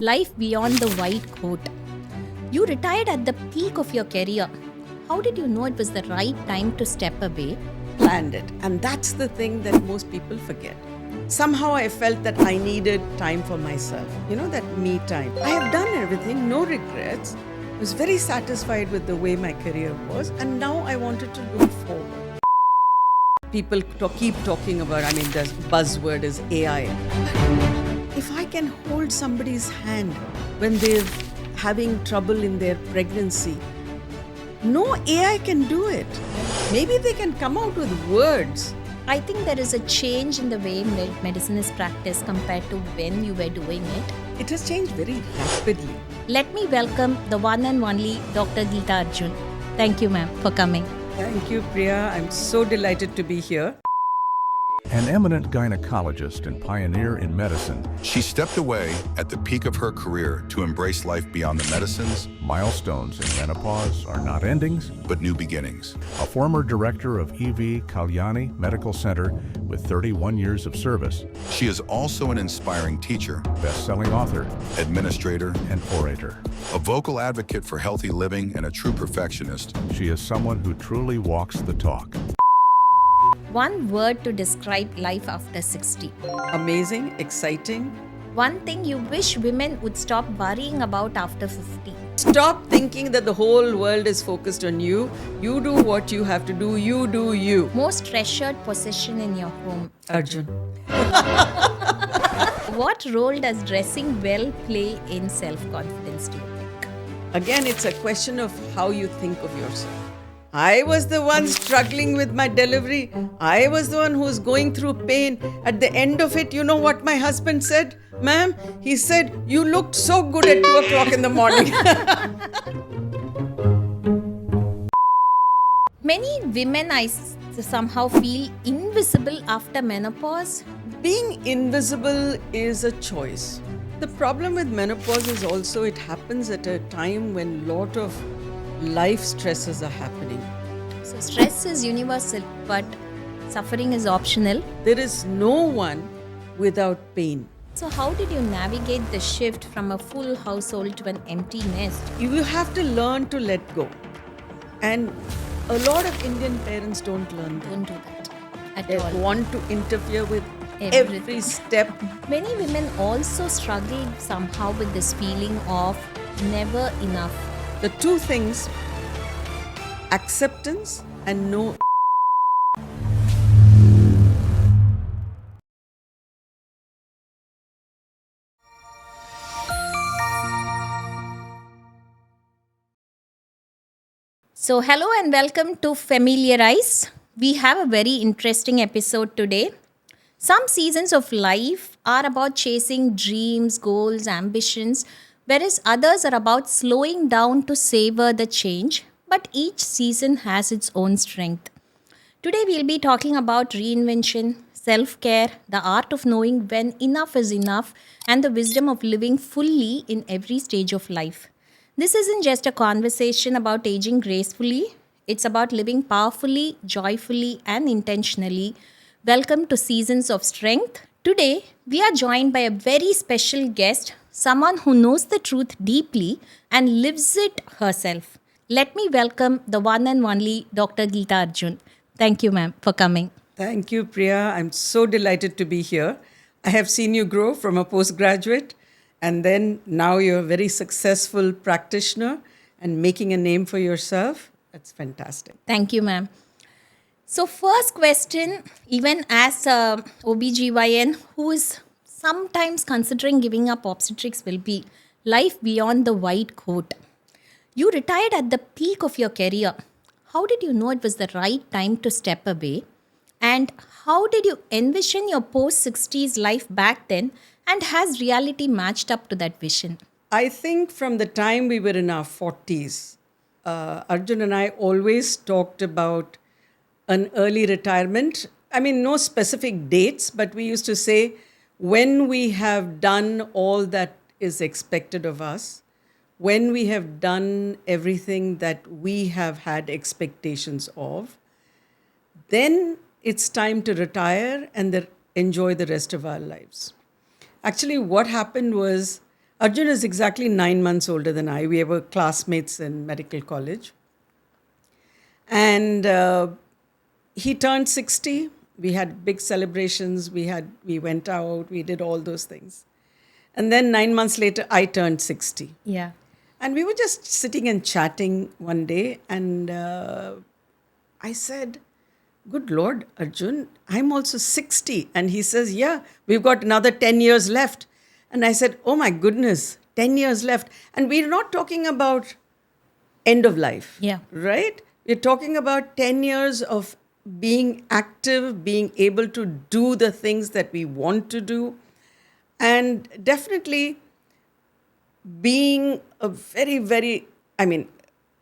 Life beyond the white coat. You retired at the peak of your career. How did you know it was the right time to step away? Planned it. And that's the thing that most people forget. Somehow I felt that I needed time for myself. That me time. I have done everything, no regrets. I was very satisfied with the way my career was. And now I wanted to look forward. People keep talking about, the buzzword is AI. If I can hold somebody's hand when they're having trouble in their pregnancy, no AI can do it. Maybe they can come out with words. I think there is a change in the way medicine is practiced compared to when you were doing it. It has changed very rapidly. Let me welcome the one and only Dr. Geeta Arjun. Thank you, ma'am, for coming. Thank you, Priya. I'm so delighted to be here. An eminent gynaecologist and pioneer in medicine, She stepped away at the peak of her career to embrace life beyond the medicines, milestones in menopause are not endings. but new beginnings. A former director of Kalyani Medical Center with 31 years of service, She is also an inspiring teacher, best-selling author, administrator, and orator. a vocal advocate for healthy living, and a true perfectionist. She is someone who truly walks the talk. One word to describe life after 60. Amazing, exciting. One thing you wish women would stop worrying about after 50. Stop thinking that the whole world is focused on you. You do what you have to do. You do you. Most treasured possession in your home. Arjun. What role does dressing well play in self-confidence, do you think? Again, it's a question of how you think of yourself. I was the one struggling with my delivery. I was the one who was going through pain. At the end of it, you know what my husband said? Ma'am, he said, you looked so good at 2 o'clock in the morning. Many women somehow feel invisible after menopause. Being invisible is a choice. The problem with menopause is also it happens at a time when a lot of life stresses are happening. So stress is universal, but suffering is optional. There is no one without pain. So how did you navigate the shift from a full household to an empty nest? You have to learn to let go. And a lot of Indian parents don't learn that. Don't do that at They all. want to interfere with Everything. every step. Many women also struggle somehow with this feeling of never enough. The two things, acceptance and no. So, hello and welcome to Femiliarise. We have a very interesting episode today. Some seasons of life are about chasing dreams, goals, ambitions, whereas others are about slowing down to savor the change, but each season has its own strength. Today, we'll be talking about reinvention, self care, the art of knowing when enough is enough, and the wisdom of living fully in every stage of life. This isn't just a conversation about aging gracefully, it's about living powerfully, joyfully, and intentionally. Welcome to Seasons of Strength. Today, we are joined by a very special guest, someone who knows the truth deeply and lives it herself. Let me welcome the one and only Dr. Geeta Arjun. Thank you, ma'am, for coming. Thank you, Priya. I'm so delighted to be here. I have seen you grow from a postgraduate, and then now you're a very successful practitioner and making a name for yourself. That's fantastic. Thank you, ma'am. So first question, even as a OBGYN who is sometimes considering giving up obstetrics, will be life beyond the white coat. You retired at the peak of your career. How did you know it was the right time to step away? And how did you envision your post-60s life back then? And has reality matched up to that vision? I think from the time we were in our 40s, Arjun and I always talked about an early retirement. No specific dates, but we used to say when we have done all that is expected of us, when we have done everything that we have had expectations of, then it's time to retire and enjoy the rest of our lives. Actually, what happened was Arjun is exactly 9 months older than I. We were classmates in medical college. And he turned 60. We had big celebrations. We went out. We did all those things. And then 9 months later, I turned 60. Yeah. And we were just sitting and chatting one day. And I said, "Good Lord, Arjun, I'm also 60. And he says, "Yeah, we've got another 10 years left." And I said, "Oh my goodness, 10 years left." And we're not talking about end of life. Yeah. Right? We're talking about 10 years of being active, being able to do the things that we want to do. And definitely being a very, very,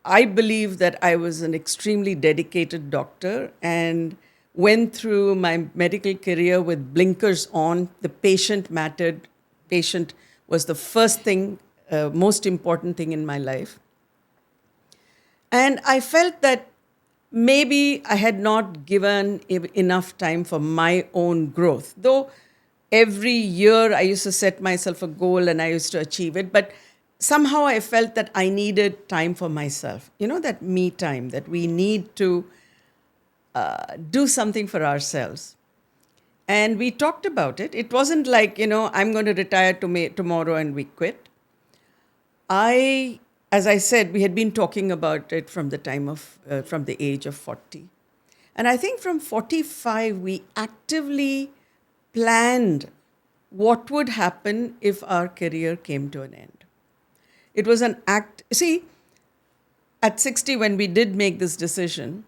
I believe that I was an extremely dedicated doctor and went through my medical career with blinkers on. The patient mattered. Patient was the first thing, most important thing in my life. And I felt that maybe I had not given enough time for my own growth. Though every year I used to set myself a goal and I used to achieve it. But somehow I felt that I needed time for myself. That me time, that we need to do something for ourselves. And we talked about it. It wasn't like, I'm going to retire tomorrow and we quit. As I said, we had been talking about it from the age of 40. And I think from 45, we actively planned what would happen if our career came to an end. It was an act. See, at 60, when we did make this decision,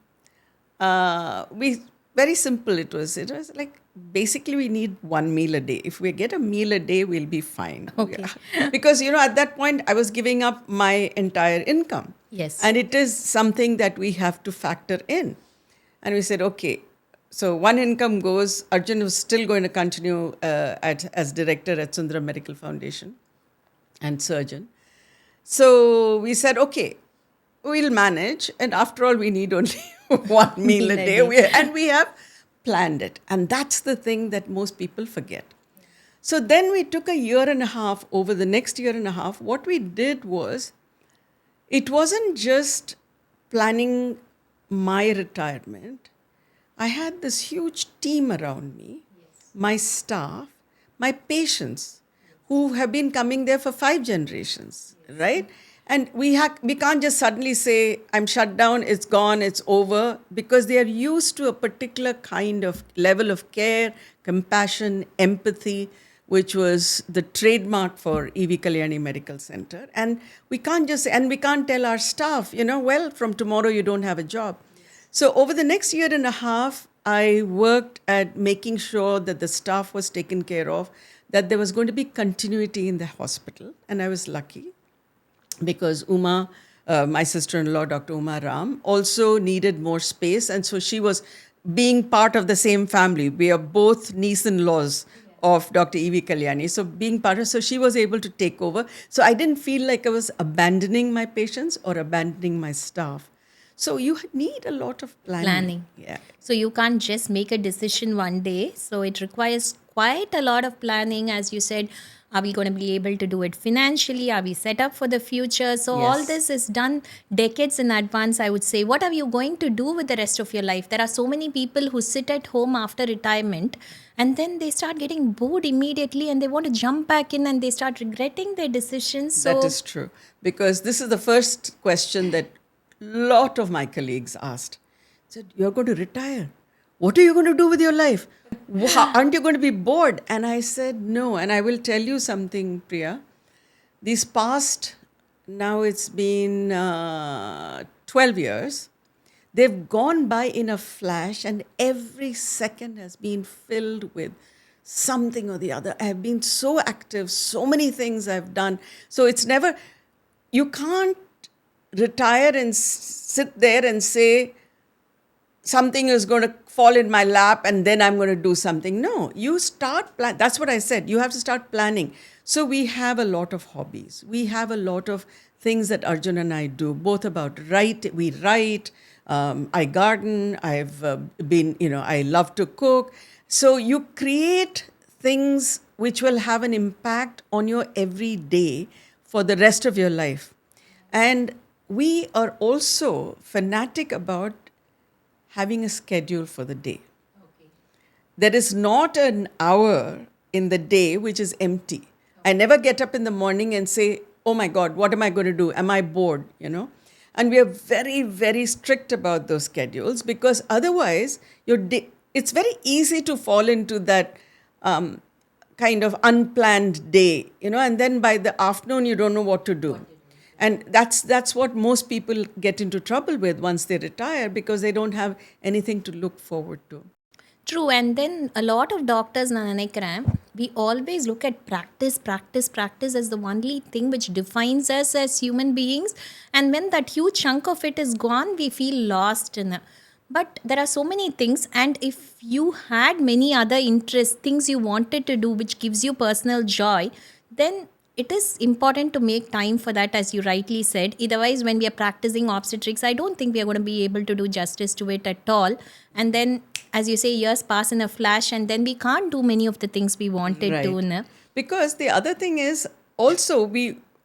very simple it was. It was like, basically, we need one meal a day. If we get a meal a day, we'll be fine. Okay. Yeah. Because, at that point, I was giving up my entire income. Yes. And it is something that we have to factor in. And we said, okay, so one income goes. Arjun was still going to continue as director at Sundaram Medical Foundation and surgeon. So we said, okay, we'll manage. And after all, we need only one meal a day. We have planned it. And that's the thing that most people forget. So then we took a year and a half. Over the next year and a half, what we did was, it wasn't just planning my retirement. I had this huge team around me, my staff, my patients, who have been coming there for 5 generations, right? And we can't just suddenly say, I'm shut down, it's gone, it's over, because they are used to a particular kind of level of care, compassion, empathy, which was the trademark for E.V. Kalyani Medical Center. And we can't tell our staff, well, from tomorrow you don't have a job. So over the next year and a half, I worked at making sure that the staff was taken care of, that there was going to be continuity in the hospital. And I was lucky, because Uma, my sister-in-law, Dr. Uma Ram, also needed more space. And so she was being part of the same family. We are both niece-in-laws of Dr. E.V. Kalyani. So she was able to take over. So I didn't feel like I was abandoning my patients or abandoning my staff. So you need a lot of planning. Yeah. So you can't just make a decision one day. So it requires quite a lot of planning. As you said, are we going to be able to do it financially? Are we set up for the future? So Yes. all this is done decades in advance, I would say. What are you going to do with the rest of your life? There are so many people who sit at home after retirement and then they start getting bored immediately and they want to jump back in and they start regretting their decisions. So That is true. Because this is the first question that a lot of my colleagues asked. Said, you're going to retire. What are you going to do with your life? Aren't you going to be bored? And I said, no. And I will tell you something, Priya. These past, now it's been 12 years, they've gone by in a flash and every second has been filled with something or the other. I have been so active, so many things I've done. So it's never, you can't retire and sit there and say, something is going to fall in my lap and then I'm going to do something. No, you start plan. That's what I said. You have to start planning. So we have a lot of hobbies. We have a lot of things that Arjun and I do, both about we write, I garden, I love to cook. So you create things which will have an impact on your every day for the rest of your life. And we are also fanatic about having a schedule for the day. There is not an hour in the day which is empty. I never get up in the morning and say, oh my God, what am I going to do? Am I bored? And we are very, very strict about those schedules, because otherwise your day, it's very easy to fall into that kind of unplanned day, and then by the afternoon you don't know what to do. And that's what most people get into trouble with once they retire, because they don't have anything to look forward to. True, and then a lot of doctors, we always look at practice as the only thing which defines us as human beings. And when that huge chunk of it is gone, we feel lost in it. But there are so many things, and if you had many other interests, things you wanted to do which gives you personal joy, then it is important to make time for that, as you rightly said. Otherwise, when we are practicing obstetrics, I don't think we are going to be able to do justice to it at all. And then, as you say, years pass in a flash, and then we can't do many of the things we wanted to. No? Because the other thing is also,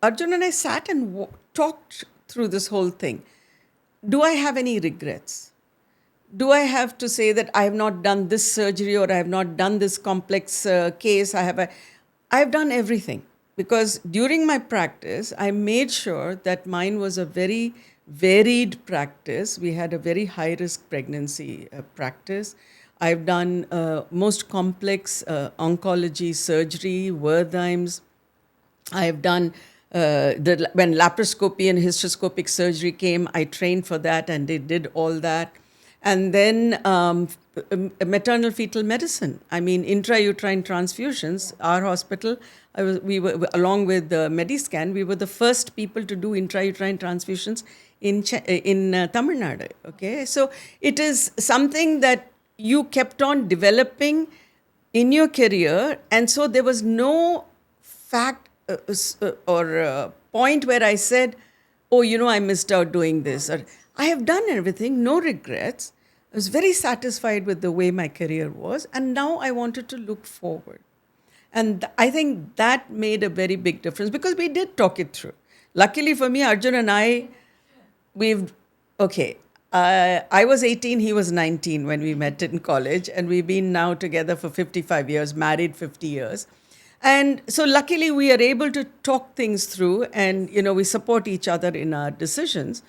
Arjun and I sat and talked through this whole thing. Do I have any regrets? Do I have to say that I have not done this surgery, or I have not done this complex case? I have done everything. Because during my practice, I made sure that mine was a very varied practice. We had a very high-risk pregnancy practice. I've done most complex oncology surgery, Wertheims. I've done, when laparoscopy and hysteroscopic surgery came, I trained for that, and they did all that. And then maternal fetal medicine. I mean, intrauterine transfusions. Our hospital, we were, along with Mediscan, we were the first people to do intrauterine transfusions in Tamil Nadu. Okay, so it is something that you kept on developing in your career, and so there was no fact or point where I said, oh, I missed out doing this. Or I have done everything, no regrets. I was very satisfied with the way my career was, and now I wanted to look forward. And I think that made a very big difference, because we did talk it through. Luckily for me, Arjun and I, I was 18, he was 19 when we met in college, and we've been now together for 55 years, married 50 years. And so luckily we are able to talk things through, and, we support each other in our decisions.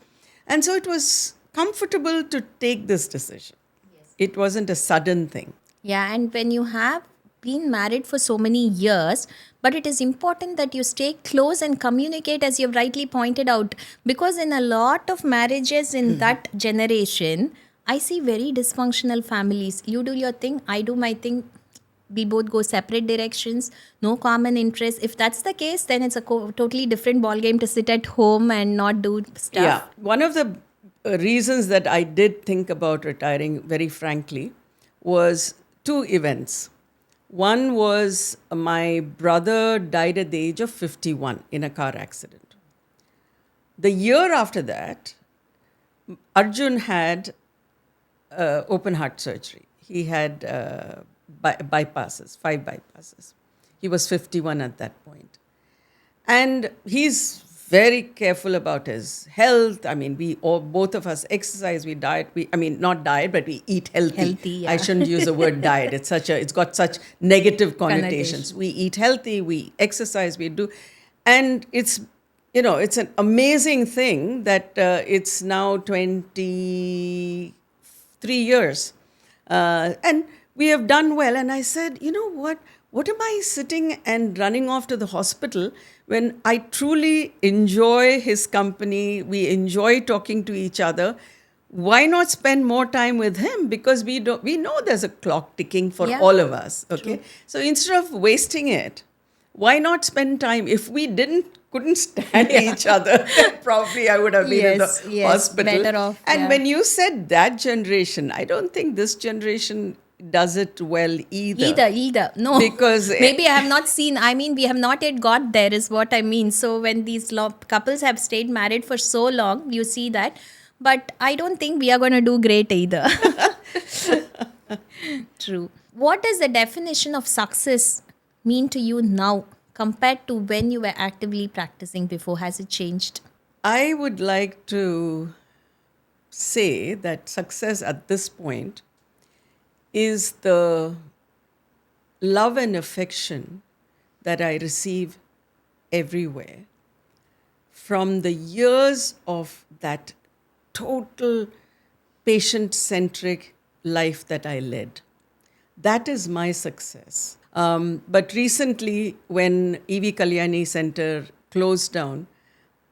And so it was comfortable to take this decision. Yes. It wasn't a sudden thing. Yeah, and when you have been married for so many years, but it is important that you stay close and communicate, as you've rightly pointed out, because in a lot of marriages in that generation, I see very dysfunctional families. You do your thing, I do my thing. We both go separate directions, no common interest. If that's the case, then it's a totally different ballgame to sit at home and not do stuff. Yeah, one of the reasons that I did think about retiring, very frankly, was two events. One was my brother died at the age of 51 in a car accident. The year after that, Arjun had open heart surgery. He had bypasses, 5 bypasses. He was 51 at that point. And he's very careful about his health. I mean, both of us exercise, we diet. Not diet, but we eat healthy. Yeah. I shouldn't use the word diet. It's got such negative connotations. We eat healthy, we exercise, we do. And it's an amazing thing that it's now 23 years. And we have done well. And I said, you know what? What am I sitting and running off to the hospital when I truly enjoy his company? We enjoy talking to each other. Why not spend more time with him? Because we know there's a clock ticking for all of us. Okay, so instead of wasting it, why not spend time? If we couldn't stand each other, then probably I would have been in the hospital. Better off. And when you said that generation, I don't think this generation does it well either. No, because maybe I have not seen. I mean, we have not yet got there, is what I mean. So when these couples have stayed married for so long, you see that. But I don't think we are going to do great either. True. What is the definition of success mean to you now compared to when you were actively practicing before? Has it changed? I would like to say that success at this point is the love and affection that I receive everywhere from the years of that total patient centric life that I led. That is my success. But recently, when E.V. Kalyani Center closed down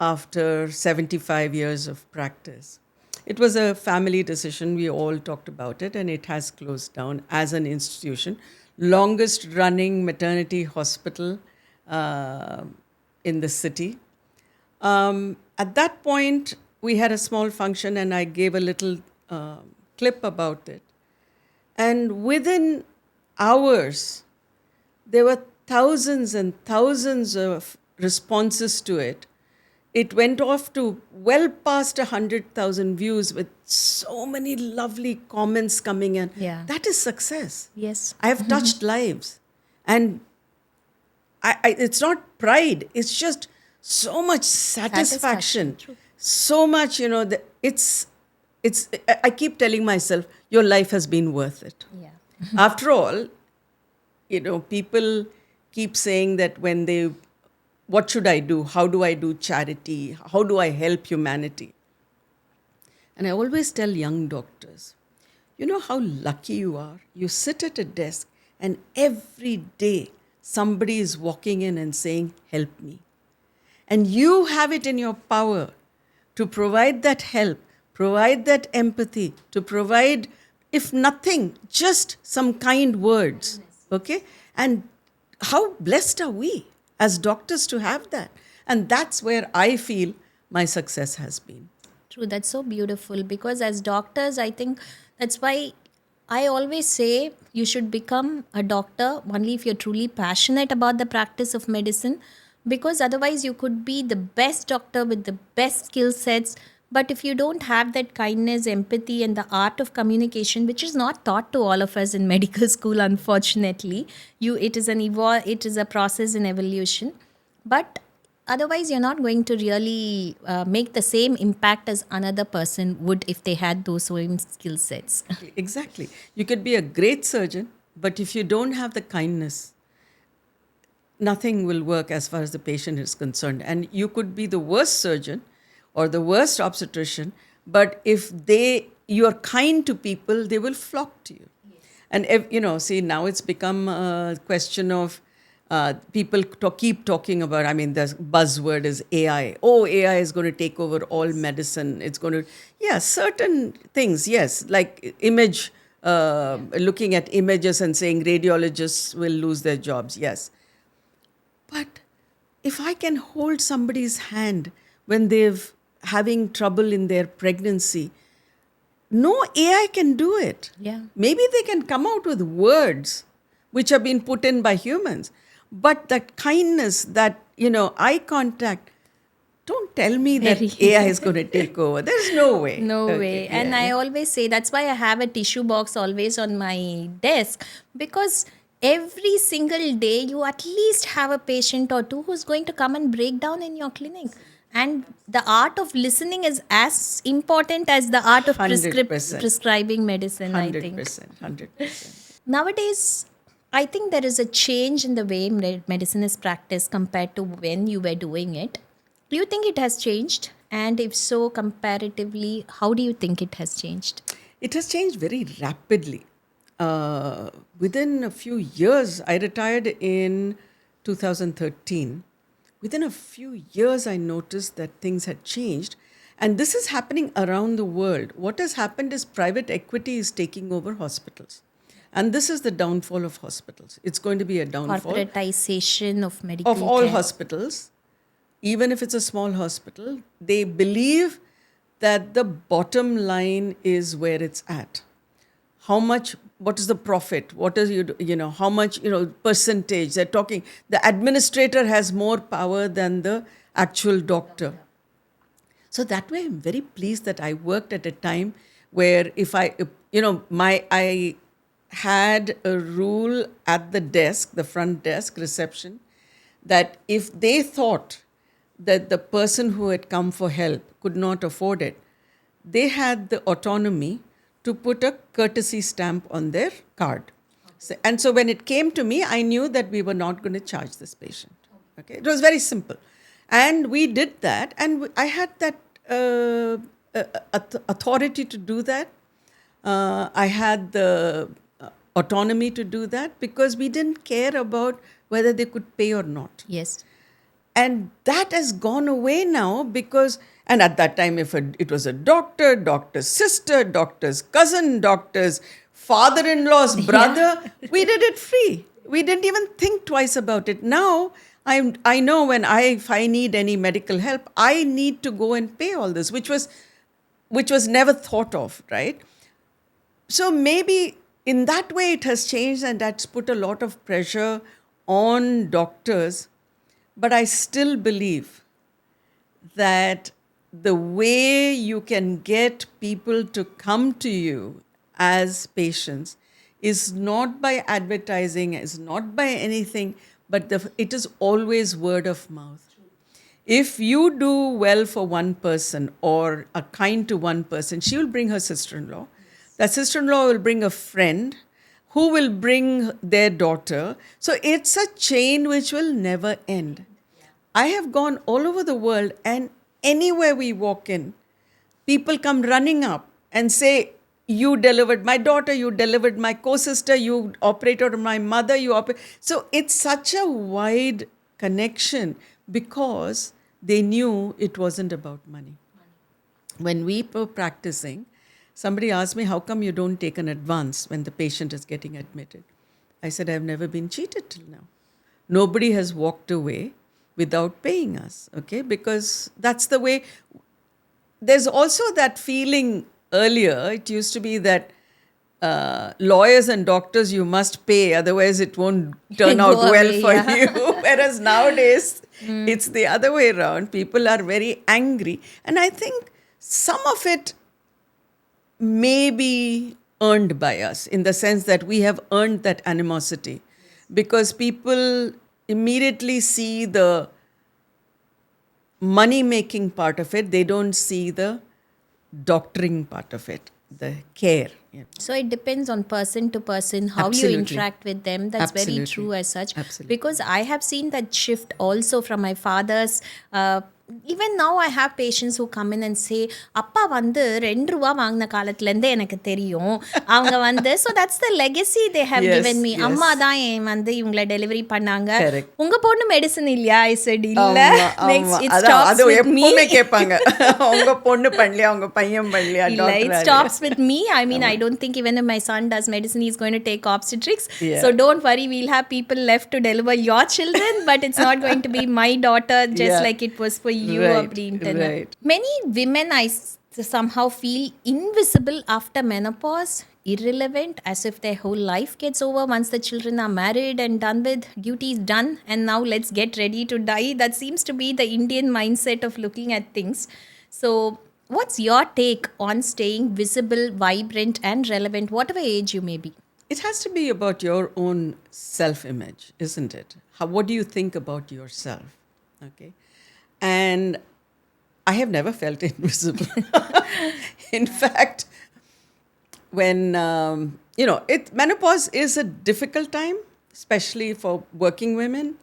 after 75 years of practice, it was a family decision. We all talked about it, and it has closed down as an institution. Longest running maternity hospital in the city. At that point, we had a small function, and I gave a little clip about it. And within hours, there were thousands and thousands of responses to it. It went off to well past 100,000 views with so many lovely comments coming in. Yeah. That is success. Yes. I have touched lives. And it's not pride, it's just so much satisfaction. True. So much, I keep telling myself, your life has been worth it. Yeah. After all, people keep saying that what should I do? How do I do charity? How do I help humanity? And I always tell young doctors, you know how lucky you are? You sit at a desk and every day somebody is walking in and saying, help me. And you have it in your power to provide that help, provide that empathy, to provide, if nothing, just some kind words. Okay? And how blessed are we as doctors to have that? And that's where I feel my success has been. True, that's so beautiful because as doctors, I think that's why I always say you should become a doctor only if you're truly passionate about the practice of medicine, because otherwise you could be the best doctor with the best skill sets. But if you don't have that kindness, empathy, and the art of communication, which is not taught to all of us in medical school, unfortunately, it is a process in evolution. But otherwise, you're not going to really make the same impact as another person would if they had those same skill sets. Exactly. You could be a great surgeon, but if you don't have the kindness, nothing will work as far as the patient is concerned. And you could be the worst surgeon or the worst obstetrician, but if you're kind to people, they will flock to you. Yes. And see, now it's become a question of people keep talking about, the buzzword is AI. Oh, AI is going to take over all medicine. It's going to, certain things, yes, like looking at images and saying radiologists will lose their jobs, yes. But if I can hold somebody's hand when they're having trouble in their pregnancy, no AI can do it. Yeah. Maybe they can come out with words which have been put in by humans. But that kindness, that, eye contact, don't tell me that AI is going to take over. There's no way. No way. And yeah. I always say that's why I have a tissue box always on my desk, because every single day you at least have a patient or two who's going to come and break down in your clinic. And the art of listening is as important as the art of 100%. prescribing medicine, 100%, I think. 100%. Nowadays, I think there is a change in the way medicine is practiced compared to when you were doing it. Do you think it has changed? And if so, comparatively, how do you think it has changed? It has changed very rapidly. Within a few years, I retired in 2013. Within a few years, I noticed that things had changed. And this is happening around the world. What has happened is private equity is taking over hospitals. And this is the downfall of hospitals. It's going to be a downfall. Corporatization of medical of all care. hospitals. Even if it's a small hospital, they believe that the bottom line is where it's at. How much, what is the profit? What is, how much, percentage? They're talking, the administrator has more power than the actual doctor. So that way, I'm very pleased that I worked at a time where I had a rule at the desk, the front desk, reception, that if they thought that the person who had come for help could not afford it, they had the autonomy to put a courtesy stamp on their card. And so when it came to me, I knew that we were not going to charge this patient. Okay, it was very simple. And we did that, and I had that authority to do that. I had the autonomy to do that because we didn't care about whether they could pay or not. Yes. And that has gone away now because, and at that time, if it was a doctor, doctor's sister, doctor's cousin, doctor's father-in-law's brother, we did it free. We didn't even think twice about it. Now, I know when if I need any medical help, I need to go and pay all this, which was never thought of, right? So maybe in that way it has changed, and that's put a lot of pressure on doctors. But I still believe that the way you can get people to come to you as patients is not by advertising, is not by anything, but it is always word of mouth. If you do well for one person or are kind to one person, she will bring her sister-in-law. That sister-in-law will bring a friend who will bring their daughter. So it's a chain which will never end. I have gone all over the world, and anywhere we walk in, people come running up and say, you delivered my daughter, you delivered my co-sister, you operated on my mother, So it's such a wide connection because they knew it wasn't about money. When we were practicing, somebody asked me, how come you don't take an advance when the patient is getting admitted? I said, I've never been cheated till now. Nobody has walked away without paying us, okay? Because that's the way. There's also that feeling earlier, it used to be that lawyers and doctors, you must pay, otherwise it won't turn out well for you. Whereas nowadays, it's the other way around. People are very angry. And I think some of it may be earned by us in the sense that we have earned that animosity because people immediately see the money-making part of it. They don't see the doctoring part of it, the care. Yeah. So it depends on person to person, how Absolutely. you interact with them. That's Absolutely. very true as such. Absolutely. Because I have seen that shift also from my father's. Even now I have patients who come in and say, அப்பா வந்து 2 ரூபா வாங்கின காலத்துலேருந்தே எனக்கு தெரியும் அவங்க வந்து so that's the legacy they have Yes, given me. yes. அம்மா தான் வந்து இவங்களை டெலிவரி பண்ணாங்க. Correct. உங்க பொண்ணு மெடிசன் இல்லையா? I said இல்ல. Next it அதான், stops அது with me. எப்பவுமே கேட்பாங்க உங்க பொண்ணு பண்ணலையா உங்க பையன் பண்ணலையா இல்ல, it doctor stops with me. I mean, I don't think even if my son does medicine, he's going to take obstetrics. Yeah. So don't worry, we'll have people left to deliver your children, but it's not going to be my daughter, just Yeah. like it was for you. Right, right. Many women, I somehow feel invisible after menopause, irrelevant, as if their whole life gets over once the children are married and done with, duties done, and now let's get ready to die. That seems to be the Indian mindset of looking at things. So what's your take on staying visible, vibrant and relevant, whatever age you may be? It has to be about your own self-image, isn't it? What do you think about yourself? Okay. And I have never felt invisible. In fact, when, menopause is a difficult time, especially for working women,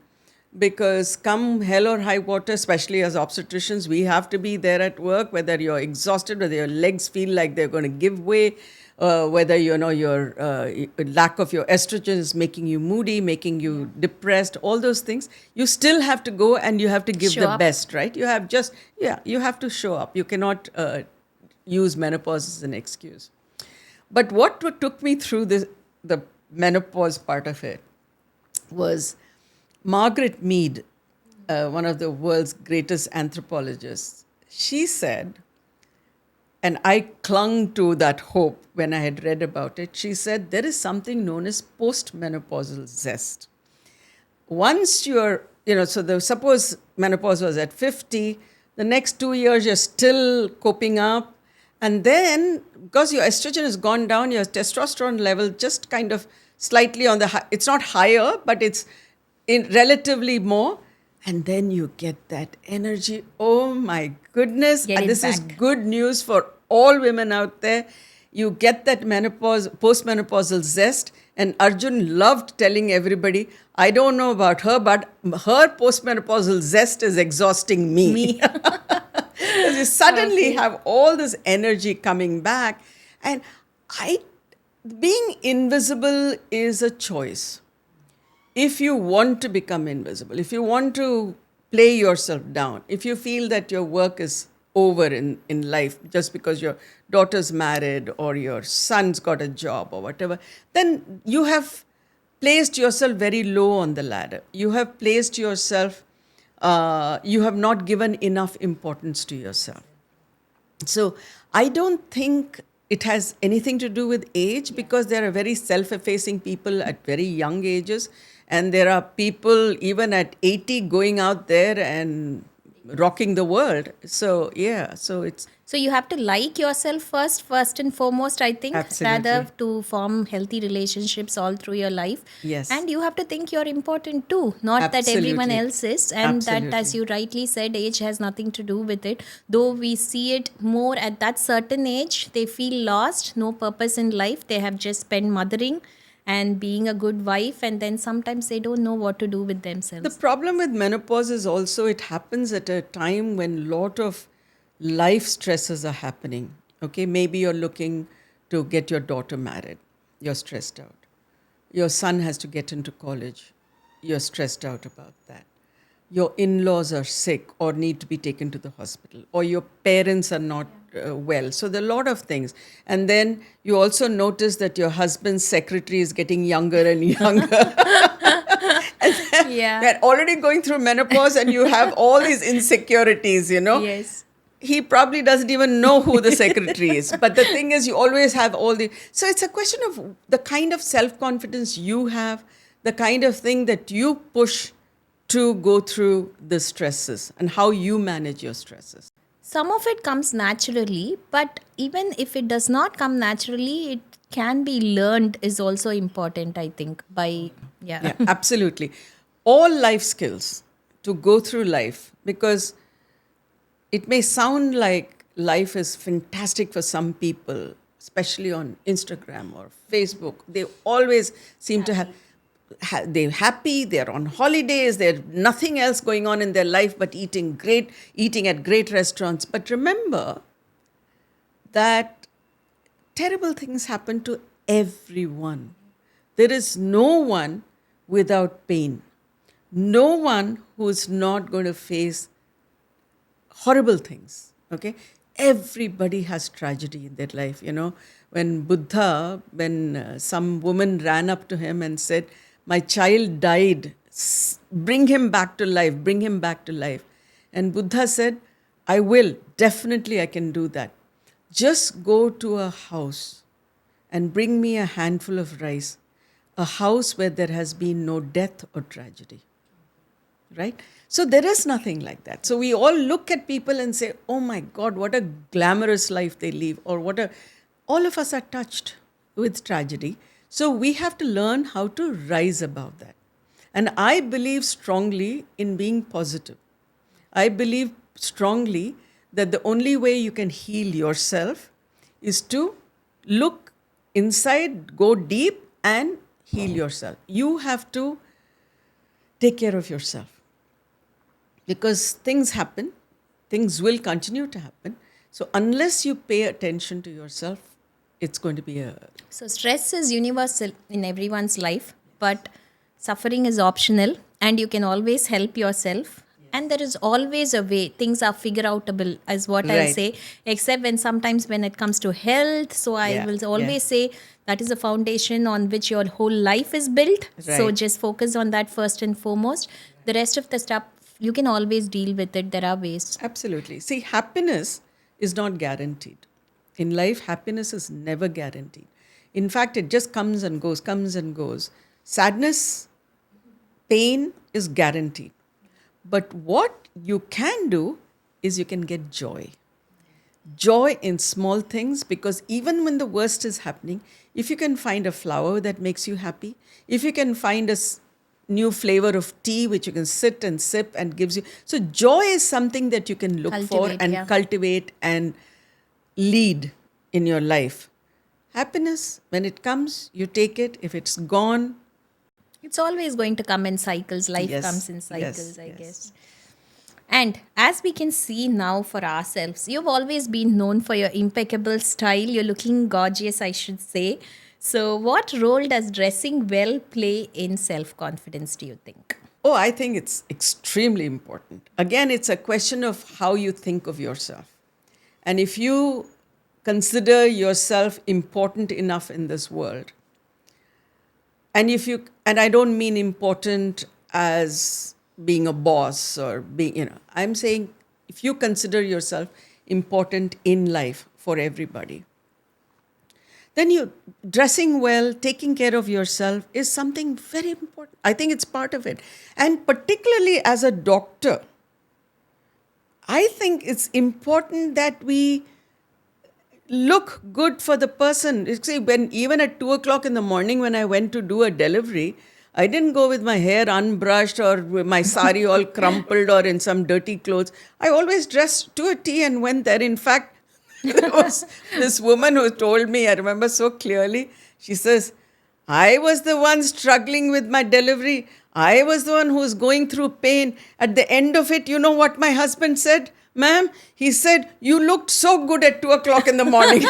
because come hell or high water, especially as obstetricians, we have to be there at work, whether you're exhausted, whether your legs feel like they're going to give way, whether your lack of your estrogen is making you moody, making you depressed, all those things, you still have to go and you have to give Show the up. best, right? You have to show up. You cannot use menopause as an excuse. But what took me through the menopause part of it was Margaret Mead, one of the world's greatest anthropologists. She said, and I clung to that hope when I had read about it. She said, there is something known as postmenopausal zest. Once you're, suppose menopause was at 50, the next 2 years you're still coping up, And then, because your estrogen has gone down, your testosterone level just kind of slightly on the high, it's not higher, but it's in relatively more. And then you get that energy. Oh my goodness. Get And it this is back. good news for all women out there. You get that postmenopausal zest. And Arjun loved telling everybody, I don't know about her, but her postmenopausal zest is exhausting me. Because you suddenly have all this energy coming back. And being invisible is a choice. If you want to become invisible, if you want to play yourself down, if you feel that your work is over in life just because your daughter's married or your son's got a job or whatever, then you have placed yourself very low on the ladder. You have placed yourself, you have not given enough importance to yourself. So I don't think it has anything to do with age, because there are very self-effacing people at very young ages. And there are people even at 80 going out there and rocking the world. So, yeah, so it's So you have to like yourself first and foremost, I think, Absolutely. rather to form healthy relationships all through your life. Yes. And you have to think you're important too, not that everyone Absolutely. else is. And that, as Absolutely. you rightly said, age has nothing to do with it. Though we see it more at that certain age, they feel lost, no purpose in life. They have just spent mothering and being a good wife, and then sometimes they don't know what to do with themselves. The problem with menopause is also it happens at a time when lot of life stresses are happening. Okay, maybe you're looking to get your daughter married. You're stressed out. Your son has to get into college. You're stressed out about that. Your in-laws are sick or need to be taken to the hospital, or your parents are not well. So there are a lot of things. And then you also notice that your husband's secretary is getting younger and younger. Yeah. They're already going through menopause and you have all these insecurities, Yes. He probably doesn't even know who the secretary is. But the thing is, you always have all the... So it's a question of the kind of self-confidence you have, the kind of thing that you push to go through the stresses and how you manage your stresses. Some of it comes naturally, but even if it does not come naturally, it can be learned is also important, I think, by, Yeah, absolutely. All life skills to go through life, because it may sound like life is fantastic for some people, especially on Instagram or Facebook. They always seem to have, they're happy, they're on holidays, there's nothing else going on in their life but eating at great restaurants. But remember that terrible things happen to everyone. There is no one without pain. No one who is not going to face horrible things. Okay? Everybody has tragedy in their life. When Buddha, some woman ran up to him and said, my child died, bring him back to life, bring him back to life. And Buddha said, I will, definitely I can do that. Just go to a house and bring me a handful of rice, a house where there has been no death or tragedy. Right? So there is nothing like that. So we all look at people and say, oh my God, what a glamorous life they live, or all of us are touched with tragedy. So we have to learn how to rise above that. And I believe strongly in being positive. I believe strongly that the only way you can heal yourself is to look inside, go deep and heal yourself. You have to take care of yourself. Because things happen, things will continue to happen. So unless you pay attention to yourself, it's going to be So stress is universal in everyone's life, but suffering is optional, and you can always help yourself. And there is always a way. Things are figure outable, is what I'll Right. say. Except sometimes when it comes to health. So I Yeah, will always yeah. say that is a foundation on which your whole life is built. So Right. just focus on that first and foremost. The rest of the stuff, you can always deal with it. There are ways. Absolutely. See, happiness is not guaranteed. In life, happiness is never guaranteed. In fact, it just comes and goes, comes and goes. Sadness, pain is guaranteed. But what you can do is you can get joy. joy in small things, because even when the worst is happening, if you can find a flower that makes you happy, if you can find a new flavor of tea which you can sit and sip and gives you. So joy is something that you can look for Cultivate, and yeah. cultivate and lead in your life. Happiness, when it comes, you take it. If it's gone, It's always going to come in cycles. Life Yes, comes in cycles, yes, I yes. guess. And as we can see now for ourselves, you've always been known for your impeccable style. You're looking gorgeous, I should say. So, what role does dressing well play in self confidence, do you think? oh, I think it's extremely important. Again, it's a question of how you think of yourself. And if you consider yourself important enough in this world, and I don't mean important as being a boss or being, I'm saying if you consider yourself important in life for everybody, then you dressing well, taking care of yourself is something very important. I think it's part of it. And particularly as a doctor, I think it's important that we look good for the person. You see, when even at 2 o'clock in the morning when I went to do a delivery, I didn't go with my hair unbrushed or with my sari all crumpled or in some dirty clothes. I always dressed to a T and went there. In fact, there was this woman who told me, I remember so clearly, she says, I was the one struggling with my delivery. I was the one who was going through pain. At the end of it, you know what my husband said? Ma'am, he said, you looked so good at 2 o'clock in the morning.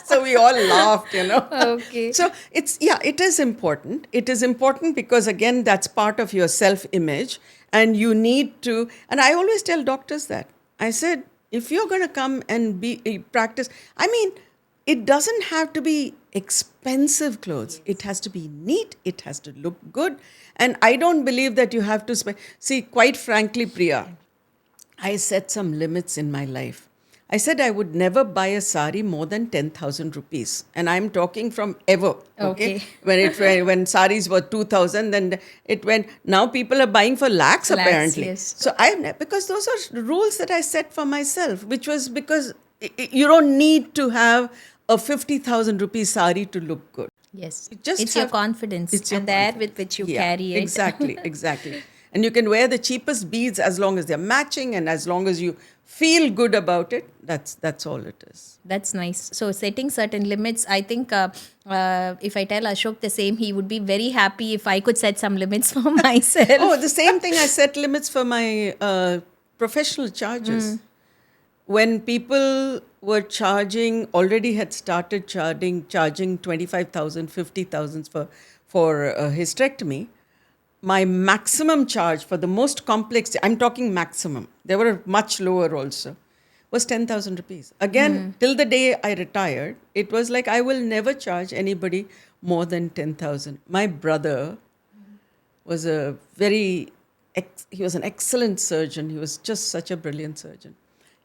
So we all laughed, Okay. So it is important. It is important because, again, that's part of your self-image. And you need to, and I always tell doctors that. I said, if you're going to come and practice, I mean, it doesn't have to be expensive clothes. It has to be neat. It has to look good. And I don't believe that you have to spend. See, quite frankly, Priya, I set some limits in my life. I said I would never buy a sari more than 10,000 rupees. And I'm talking from ever. Okay. When saris were 2,000, then it went, now people are buying for lakhs apparently. Yes. So because those are rules that I set for myself, which was because you don't need to have a 50,000 rupees sari to look good. Yes. Just It's your have- confidence It's your and the air confidence. with which you Yeah, carry it. Exactly. And you can wear the cheapest beads as long as they're matching and as long as you feel good about it. That's all it is. That's nice. So setting certain limits, I think if I tell Ashok the same, he would be very happy if I could set some limits for myself. Oh, the same thing. I set limits for my professional charges. When people were already had started charging 25,000, 50,000 for a hysterectomy. My maximum charge for the most complex, I'm talking maximum, there were much lower also, was 10,000 rupees. Again, till the day I retired, it was like I will never charge anybody more than 10,000. My brother was he was an excellent surgeon. He was just such a brilliant surgeon.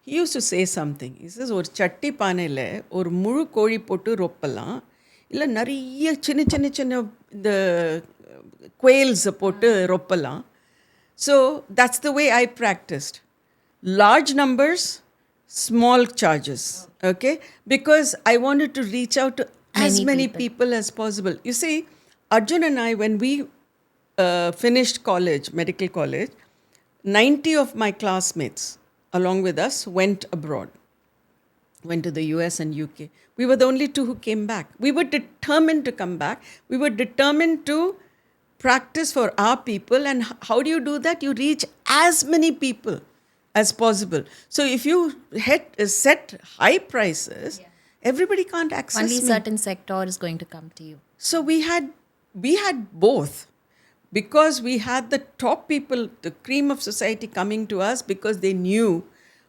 He used to say something. He says, or chatti paanele, or muru kori pottu roppalam, illa nariya chinna the quails போட்டு ரொப்பலாம். So that's the way I practiced. Large numbers, small charges. Okay? Because I wanted to reach out to as many people as possible. You see, Arjun and I, when we finished college, medical college, 90 of my classmates along with us went abroad. Went to the US and UK. We were the only two who came back. We were determined to come back. We were determined to practice for our people. And how do you do that? You reach as many people as possible. So if you set high prices, everybody can't access Only me. certain sector is going to come to you. So we had both, because we had the top people, the cream of society coming to us because they knew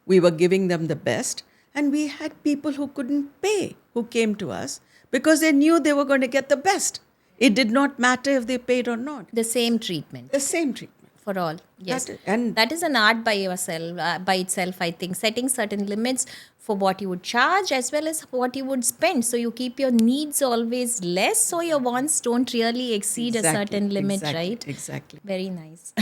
we were giving them the best. And we had people who couldn't pay who came to us because they knew they were going to get the best. It did not matter if they paid or not. The same treatment The same treatment. for all. Yes. And that is an art by itself, I think. Setting certain limits for what you would charge as well as what you would spend. So you keep your needs always less so your wants don't really exceed a certain limit, right? Exactly. Very nice.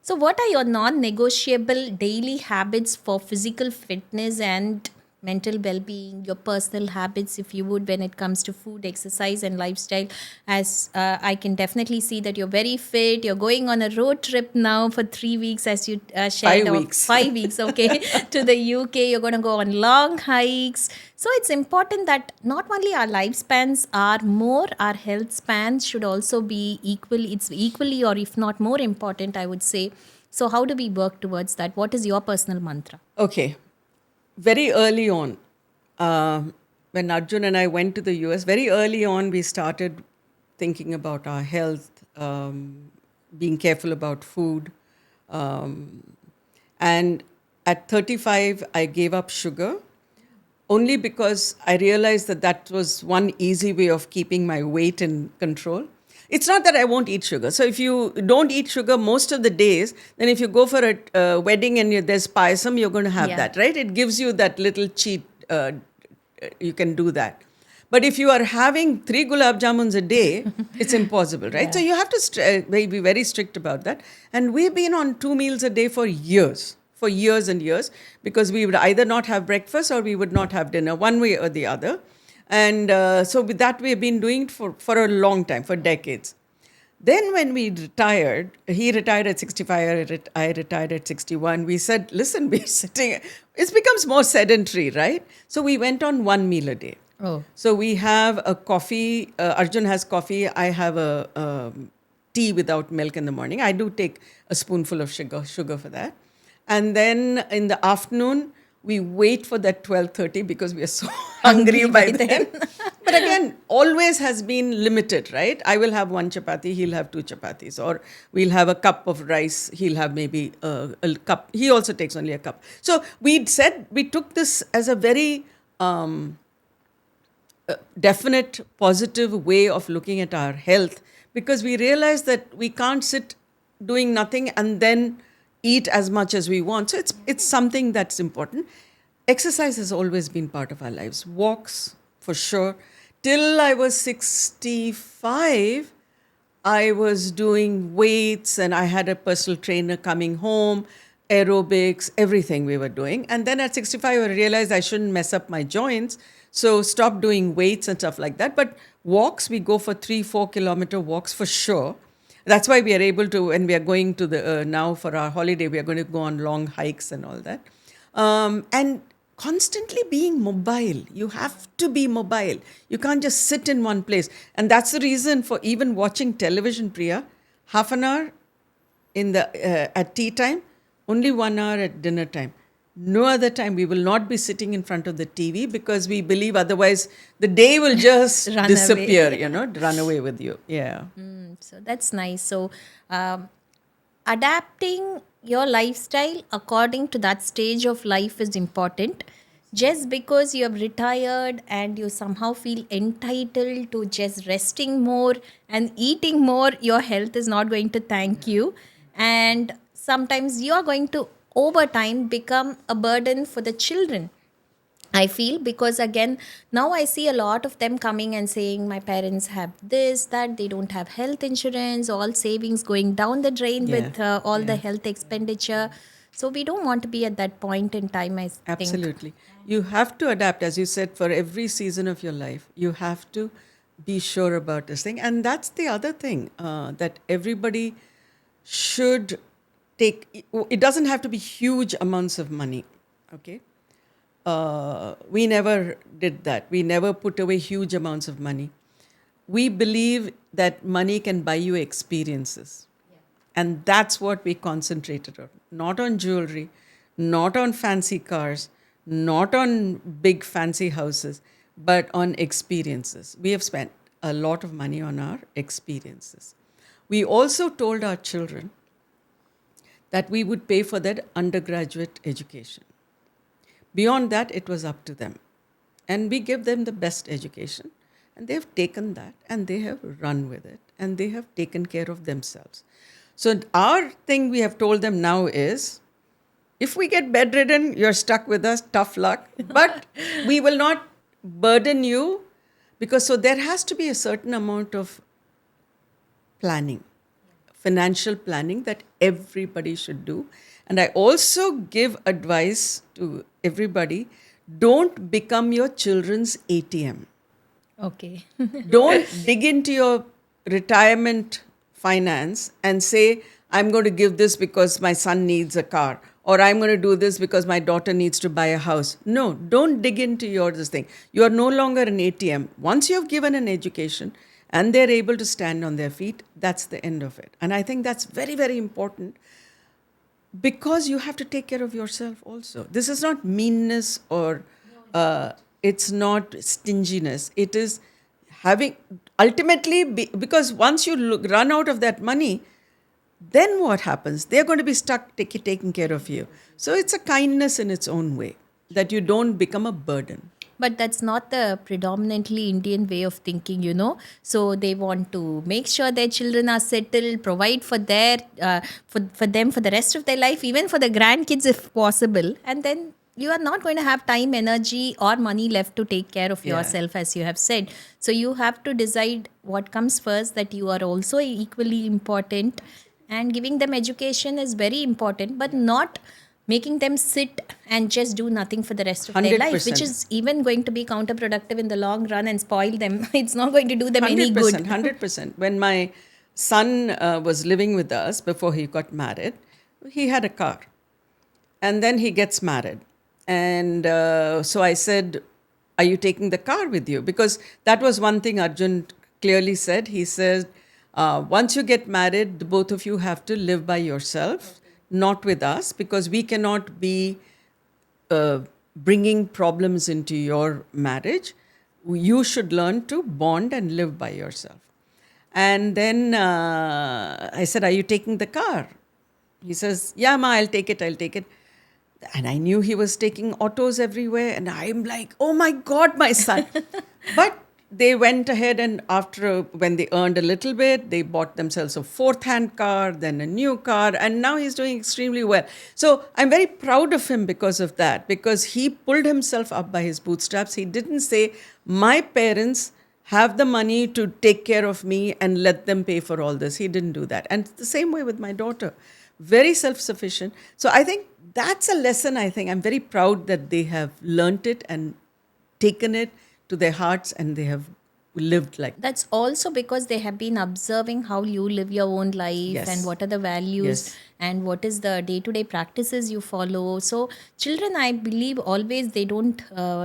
So, what are your non negotiable daily habits for physical fitness and mental well being? Your personal habits, if you would, when it comes to food, exercise, and lifestyle? As I can definitely see that you're very fit. You're going on a road trip now for 3 weeks, as you shared, 5 weeks. 5 weeks, okay, to the UK. You're going to go on long hikes. So it's important that not only our lifespans are more, our health spans should also be equal. It's equally, or if not more important, I would say. So how do we work towards that? What is your personal mantra? Okay. Very early on, when Arjun and I went to the US, very early on, we started thinking about our health, being careful about food. And at 35, I gave up sugar only because I realized that that was one easy way of keeping my weight in control. It's not that I won't eat sugar. So if you don't eat sugar most of the days, then if you go for a wedding and there's payasam, you're going to have that, right? It gives you that little cheat. You can do that. But if you are having 3 gulab jamuns a day, it's impossible, right? So you have to be very strict about that. And we've been on 2 meals a day for years and years, because we would either not have breakfast or we would not have dinner, one way or the other. And so with that, we've been doing it for a long time, for decades. Then when we retired, he retired at 65, I retired at 61. We said, listen, we're sitting, it becomes more sedentary, right? So we went on 1 meal a day. Oh. So we have a coffee, Arjun has coffee, I have a tea without milk in the morning. I do take a spoonful of sugar for that. And then in the afternoon, we wait for that 12:30 because we are so hungry by then. But again, always has been limited, right? I will have 1 chapati, he'll have 2 chapatis. Or we'll have a cup of rice, he'll have maybe a cup. He also takes only a cup. So we took this as a very definite, positive way of looking at our health, because we realized that we can't sit doing nothing and then eat as much as we want. So it's something that's important. Exercise has always been part of our lives. Walks, for sure. Till I was 65, I was doing weights and I had a personal trainer coming home, aerobics, everything we were doing. And then at 65, I realized I shouldn't mess up my joints. So stopped doing weights and stuff like that. But walks, we go for 3-4 kilometer walks for sure. That's why we are able to, when we are going to the, now for our holiday, we are going to go on long hikes and all that. And constantly being mobile. You have to be mobile. You can't just sit in one place. And that's the reason for even watching television, Priya, half an hour at tea time, only 1 hour at dinner time. No other time. We will not be sitting in front of the TV because we believe otherwise the day will just disappear, run away with you. Yeah. So that's nice. So adapting your lifestyle according to that stage of life is important. Just because you have retired and you somehow feel entitled to just resting more and eating more, your health is not going to thank you. And sometimes you are going to, over time, become a burden for the children, I feel, because again, now I see a lot of them coming and saying, my parents have this, that, they don't have health insurance, all savings going down the drain with all the health expenditure. So we don't want to be at that point in time, I think. Absolutely. You have to adapt, as you said, for every season of your life. You have to be sure about this thing. And that's the other thing, that everybody should take. It doesn't have to be huge amounts of money, okay? We never did that. We never put away huge amounts of money. We believe that money can buy you experiences. And that's what we concentrated on. Not on jewelry, not on fancy cars, not on big fancy houses, but on experiences. We have spent a lot of money on our experiences. We also told our children that we would pay for their undergraduate education. Beyond that, it was up to them. And we give them the best education. And they've taken that and they have run with it. And they have taken care of themselves. So our thing we have told them now is, if we get bedridden, you're stuck with us, tough luck. But we will not burden you, because so there has to be a certain amount of planning financial planning that everybody should do. And I also give advice to everybody, don't become your children's ATM. Okay. Don't dig into your retirement finance and say, I'm going to give this because my son needs a car, or I'm going to do this because my daughter needs to buy a house. No, don't dig into this thing. You are no longer an ATM. Once you have given an education and they're able to stand on their feet, that's the end of it. And I think that's very, very important, because you have to take care of yourself also. This is not meanness or it's not stinginess. It is having, ultimately, because once you run out of that money, then what happens? They're going to be stuck taking care of you. So it's a kindness in its own way, that you don't become a burden. But that's not the predominantly Indian way of thinking, you know. So they want to make sure their children are settled, provide for their for them for the rest of their life, even for the grandkids if possible. And then you are not going to have time, energy, or money left to take care of yourself, as you have said. So you have to decide what comes first, that you are also equally important. And giving them education is very important, but not making them sit and just do nothing for the rest of their life, 100%. which is even going to be counterproductive in the long run and spoil them. It's not going to do them any good. 100%. When my son was living with us before he got married, he had a car. And then he gets married. And so I said, are you taking the car with you? Because that was one thing Arjun clearly said. He said, once you get married, the both of you have to live by yourself, not with us, because we cannot be bringing problems into your marriage. You should learn to bond and live by yourself. And then I said, are you taking the car? He says, yeah, ma, I'll take it. And I knew he was taking autos everywhere. And I'm like, oh my God, my son. But they went ahead, and when they earned a little bit, they bought themselves a fourth-hand car, then a new car, and now he's doing extremely well. So I'm very proud of him because of that, because he pulled himself up by his bootstraps. He didn't say, my parents have the money to take care of me and let them pay for all this. He didn't do that. And the same way with my daughter, very self-sufficient. So I think that's a lesson. I think I'm very proud that they have learnt it and taken it to their hearts, and they have lived like that. That's also because they have been observing how you live your own life, Yes. and what are the values, Yes. and what is the day-to-day practices you follow. So children, I believe, always they don't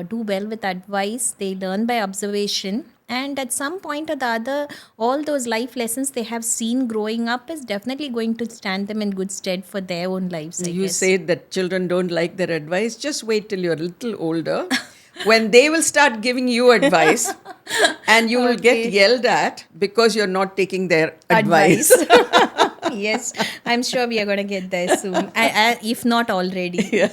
do well with advice. They learn by observation. And at some point or the other, all those life lessons they have seen growing up is definitely going to stand them in good stead for their own lives, I You guess. said that children don't like their advice. Just wait till you're a little older, when they will start giving you advice, and you will get yelled at because you're not taking their advice. Yes, I'm sure we are going to get there soon, if not already.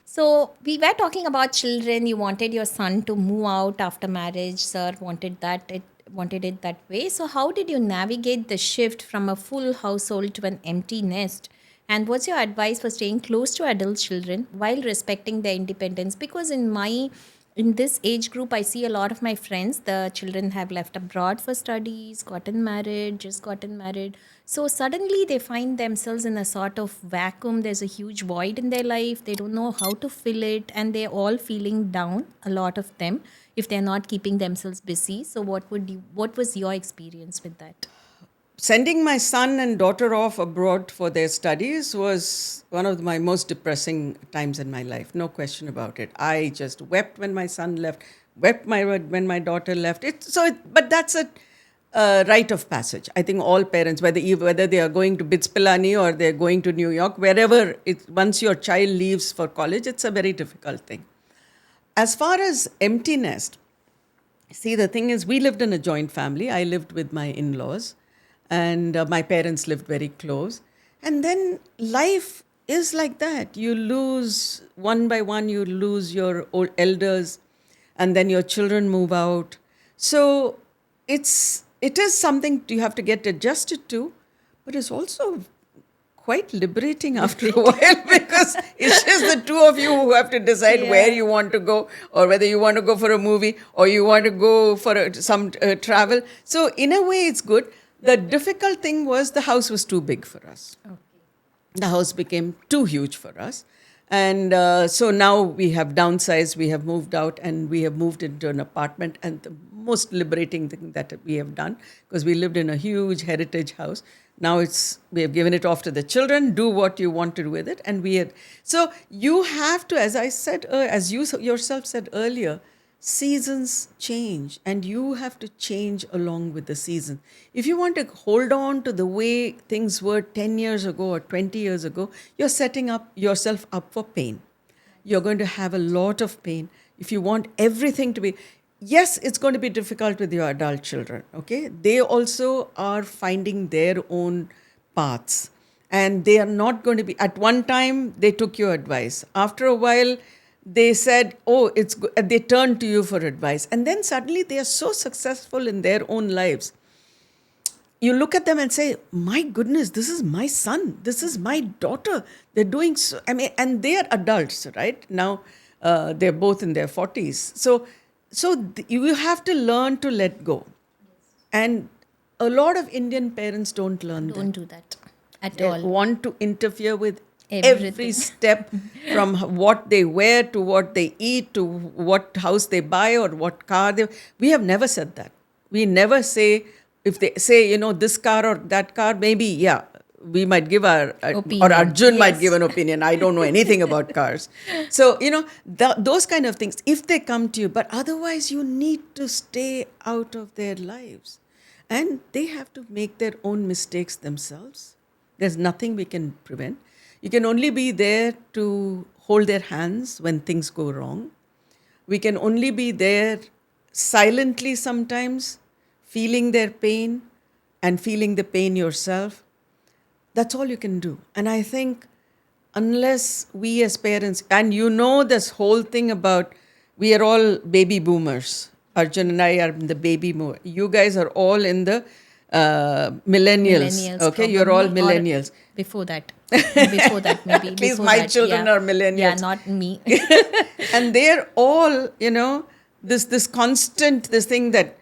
So we were talking about children. You wanted your son to move out after marriage. Sir wanted it that way. So how did you navigate the shift from a full household to an empty nest? And what's your advice for staying close to adult children while respecting their independence? Because in this age group, I see a lot of my friends, the children have left abroad for studies, just gotten married. So suddenly they find themselves in a sort of vacuum. There's a huge void in their life. They don't know how to fill it, and they're all feeling down, a lot of them, if they're not keeping themselves busy. So what was your experience with that? Sending my son and daughter off abroad for their studies was one of my most depressing times in my life. No question about it. I just wept when my son left, when my daughter left. But that's a rite of passage. I think all parents, whether they are going to BITS Pilani or they're going to New York, wherever, once your child leaves for college, it's a very difficult thing. As far as empty nest, see, the thing is, we lived in a joint family. I lived with my in-laws. And my parents lived very close. And then life is like that. You lose, one by one, you lose your old elders, and then your children move out. So it is something you have to get adjusted to, but it's also quite liberating after a while, because it's just the two of you who have to decide where you want to go, or whether you want to go for a movie or you want to go for some travel. So in a way, it's good. The difficult thing was the house was too big for us. The house became too huge for us. And so now we have downsized, we have moved out, and we have moved into an apartment. And the most liberating thing that we have done, because we lived in a huge heritage house, now we have given it off to the children, do what you want to do with it. And so you have to, as I said, as you yourself said earlier, seasons change and you have to change along with the season. If you want to hold on to the way things were 10 years ago or 20 years ago, you're setting up yourself up for pain. You're going to have a lot of pain. If you want everything to be, yes, it's going to be difficult with your adult children, okay? They also are finding their own paths. And they are not going to be, at one time, they took your advice. After a while, they said, oh, it's good. They turned to you for advice. And then suddenly they are so successful in their own lives. You look at them and say, my goodness, this is my son. This is my daughter. They're doing so, and they are adults, right? Now, they're both in their 40s. So you have to learn to let go. And a lot of Indian parents don't learn that. Don't do that at They all. want to interfere with Everything. every step, from what they wear to what they eat to what house they buy or what car they. We have never said that. We never say, if they say, this car or that car, maybe, yeah, we might give our Opinion. or Arjun might Yes. give an opinion. I don't know anything about cars. So, those kind of things, if they come to you, but otherwise you need to stay out of their lives. And they have to make their own mistakes themselves. There's nothing we can prevent. You can only be there to hold their hands when things go wrong. We can only be there silently sometimes, feeling their pain and feeling the pain yourself. That's all you can do. And I think unless we as parents, and this whole thing about we are all baby boomers. Arjun and I are in the baby boomer. You guys are all in the millennials. Okay, you're all probably, or millennials. Before that. Before that, maybe. At least Before my that, children yeah. are millennials. Yeah, not me. And they're all, this constant, this thing that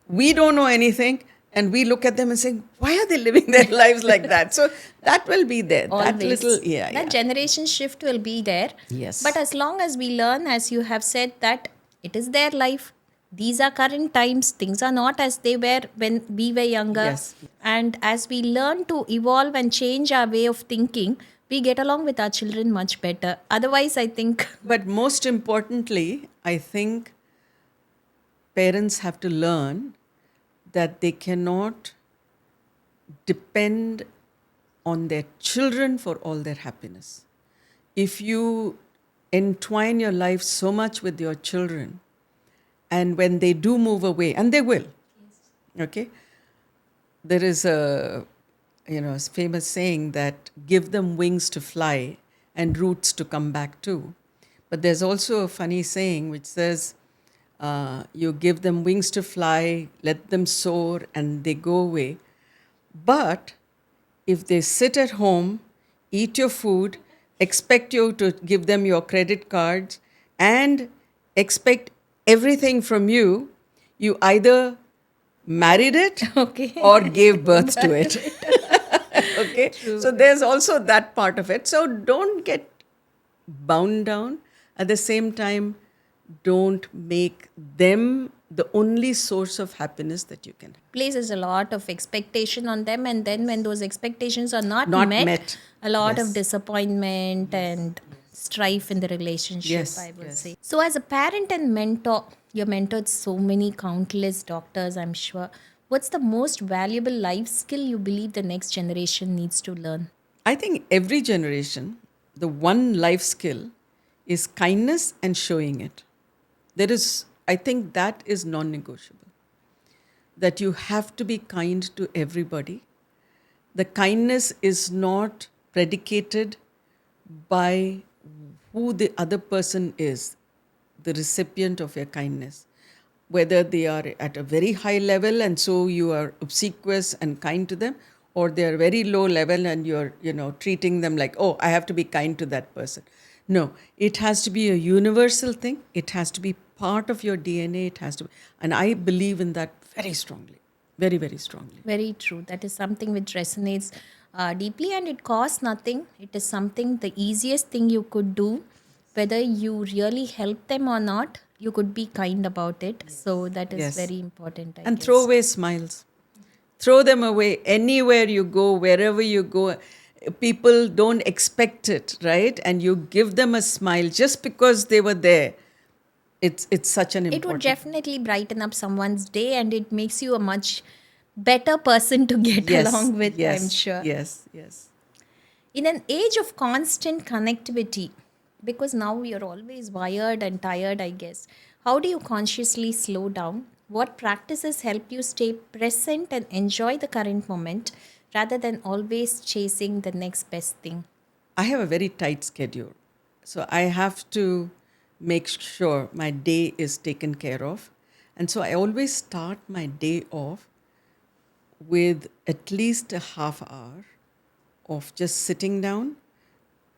we don't know anything, and we look at them and say, why are they living their lives like that? So that will be there. That Always. little, That generation shift will be there. Yes. But as long as we learn, as you have said, that it is their life. These are current times. Things are not as they were when we were younger. Yes. And as we learn to evolve and change our way of thinking, we get along with our children much better. Otherwise, I think... But most importantly, I think parents have to learn that they cannot depend on their children for all their happiness. If you entwine your life so much with your children, and when they do move away, and they will, okay? There is a famous saying that give them wings to fly and roots to come back to. But there's also a funny saying which says, you give them wings to fly, let them soar, and they go away. But if they sit at home, eat your food, expect you to give them your credit cards, and expect everything from you, you either married it or gave birth to it. Okay? True. So there's also that part of it. So don't get bound down. At the same time, don't make them the only source of happiness that you can have. Places a lot of expectation on them, and then when those expectations are not met, a lot of disappointment and strife in the relationship, I would say. So as a parent and mentor, you mentored so many countless doctors, I'm sure. What's the most valuable life skill you believe the next generation needs to learn? I think every generation, the one life skill is kindness and showing it. I think that is non-negotiable. That you have to be kind to everybody. The kindness is not predicated by who the other person is, the recipient of your kindness. Whether they are at a very high level and so you are obsequious and kind to them, or they are very low level and you're, treating them like, oh, I have to be kind to that person. No, it has to be a universal thing. It has to be part of your DNA. It has to be, and I believe in that very strongly. very, very strongly. Very true. That is something which resonates deeply, and it costs nothing. It is something, the easiest thing you could do, whether you really help them or not, you could be kind about it. So that is Yes. very important, I And guess. throw away smiles. Throw them away anywhere you go, wherever you go. People don't expect it, right? And you give them a smile just because they were there. It's such an It would important. definitely brighten up someone's day, and it makes you a much better person to get Yes, along with, yes, I'm sure. Yes. In an age of constant connectivity, because now we are always wired and tired, I guess, how do you consciously slow down? What practices help you stay present and enjoy the current moment rather than always chasing the next best thing? I have a very tight schedule. So I have to make sure my day is taken care of. And so I always start my day off with at least a half hour of just sitting down,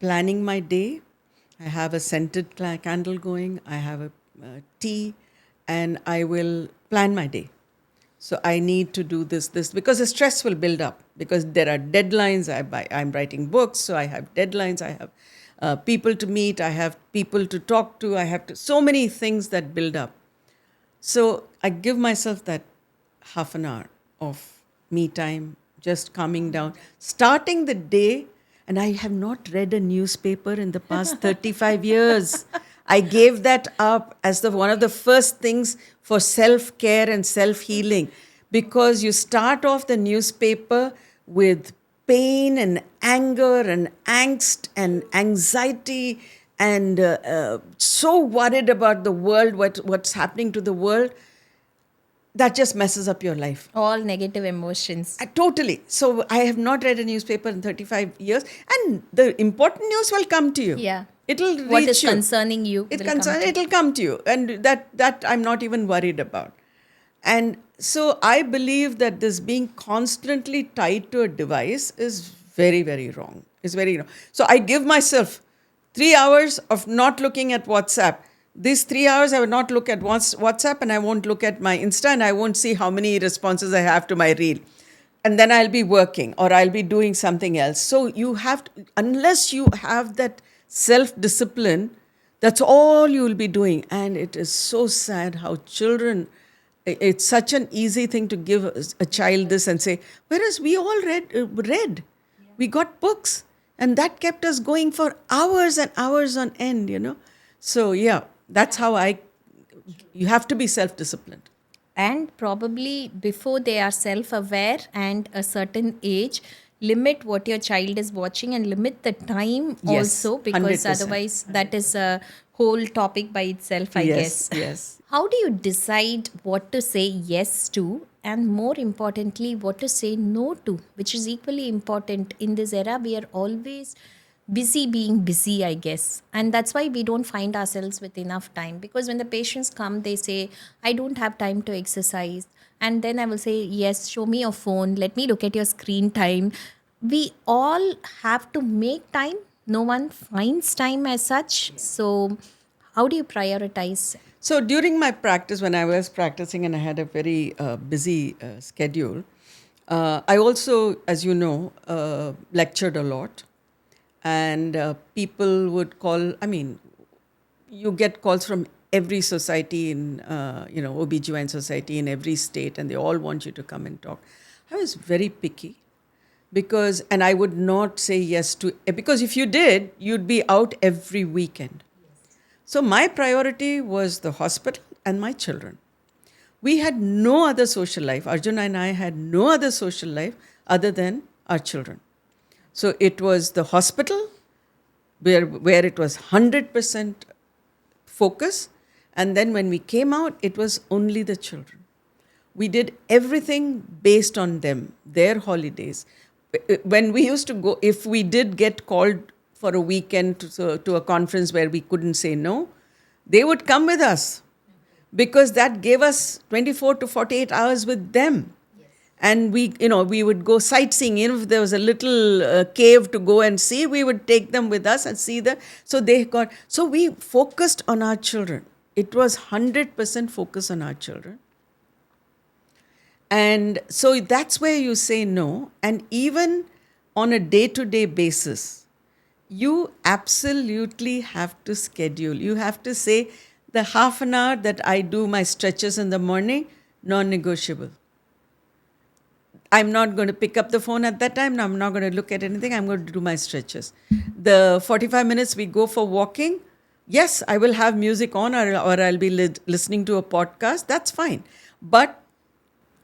planning my day. I have a scented candle going, I have a tea, and I will plan my day. So I need to do this, because the stress will build up because there are deadlines. I'm writing books, so I have deadlines. I have people to meet. I have people to talk to. So many things that build up. So I give myself that half an hour of me time, just calming down, starting the day. And I have not read a newspaper in the past 35 years. I gave that up as one of the first things for self-care and self-healing, because you start off the newspaper with pain and anger and angst and anxiety and so worried about the world, what's happening to the world. That just messes up your life. All negative emotions. Totally. So I have not read a newspaper in 35 years, and the important news will come to you. Yeah. It'll reach What is you. concerning you will come to you. It'll come to you, and that I'm not even worried about. And so I believe that this being constantly tied to a device is very, very wrong. It's very wrong. So I give myself 3 hours of not looking at WhatsApp. These 3 hours I will not look at WhatsApp, and I won't look at my Insta, and I won't see how many responses I have to my reel. And then I'll be working or I'll be doing something else. So you have to, unless you have that self-discipline, that's all you will be doing. And it is so sad how children, it's such an easy thing to give a child this and say, whereas we all read. We got books, and that kept us going for hours and hours on end. So yeah, that's how you have to be self-disciplined. And probably before they are self-aware and a certain age, limit what your child is watching and limit the time Yes, also, because 100%. otherwise that is a whole topic by itself, I guess. Yes. How do you decide what to say yes to, and more importantly, what to say no to, which is equally important in this era? We are always busy being busy, I guess. And that's why we don't find ourselves with enough time. Because when the patients come, they say, I don't have time to exercise. And then I will say, yes, show me your phone. Let me look at your screen time. We all have to make time. No one finds time as such. So how do you prioritize? So during my practice, when I was practicing and I had a very busy schedule, I also, as you know, lectured a lot. And people would call, you get calls from every society in, OBGYN society in every state, and they all want you to come and talk. I was very picky and I would not say yes to, because if you did, you'd be out every weekend. So my priority was the hospital and my children. We had no other social life. Arjuna and I had no other social life other than our children. So it was the hospital where it was 100% focus. And then when we came out, it was only the children. We did everything based on them, their holidays. When we used to go, if we did get called for a weekend to a conference where we couldn't say no, they would come with us, because that gave us 24 to 48 hours with them. And we would go sightseeing. If there was a little cave to go and see, we would take them with us and see so we focused on our children. It was 100% focus on our children. And so that's where you say no. And even on a day-to-day basis, you absolutely have to schedule. You have to say the half an hour that I do my stretches in the morning, non-negotiable. I'm not going to pick up the phone at that time. I'm not going to look at anything. I'm going to do my stretches. The 45 minutes we go for walking, yes, I will have music on or I'll be listening to a podcast. That's fine. But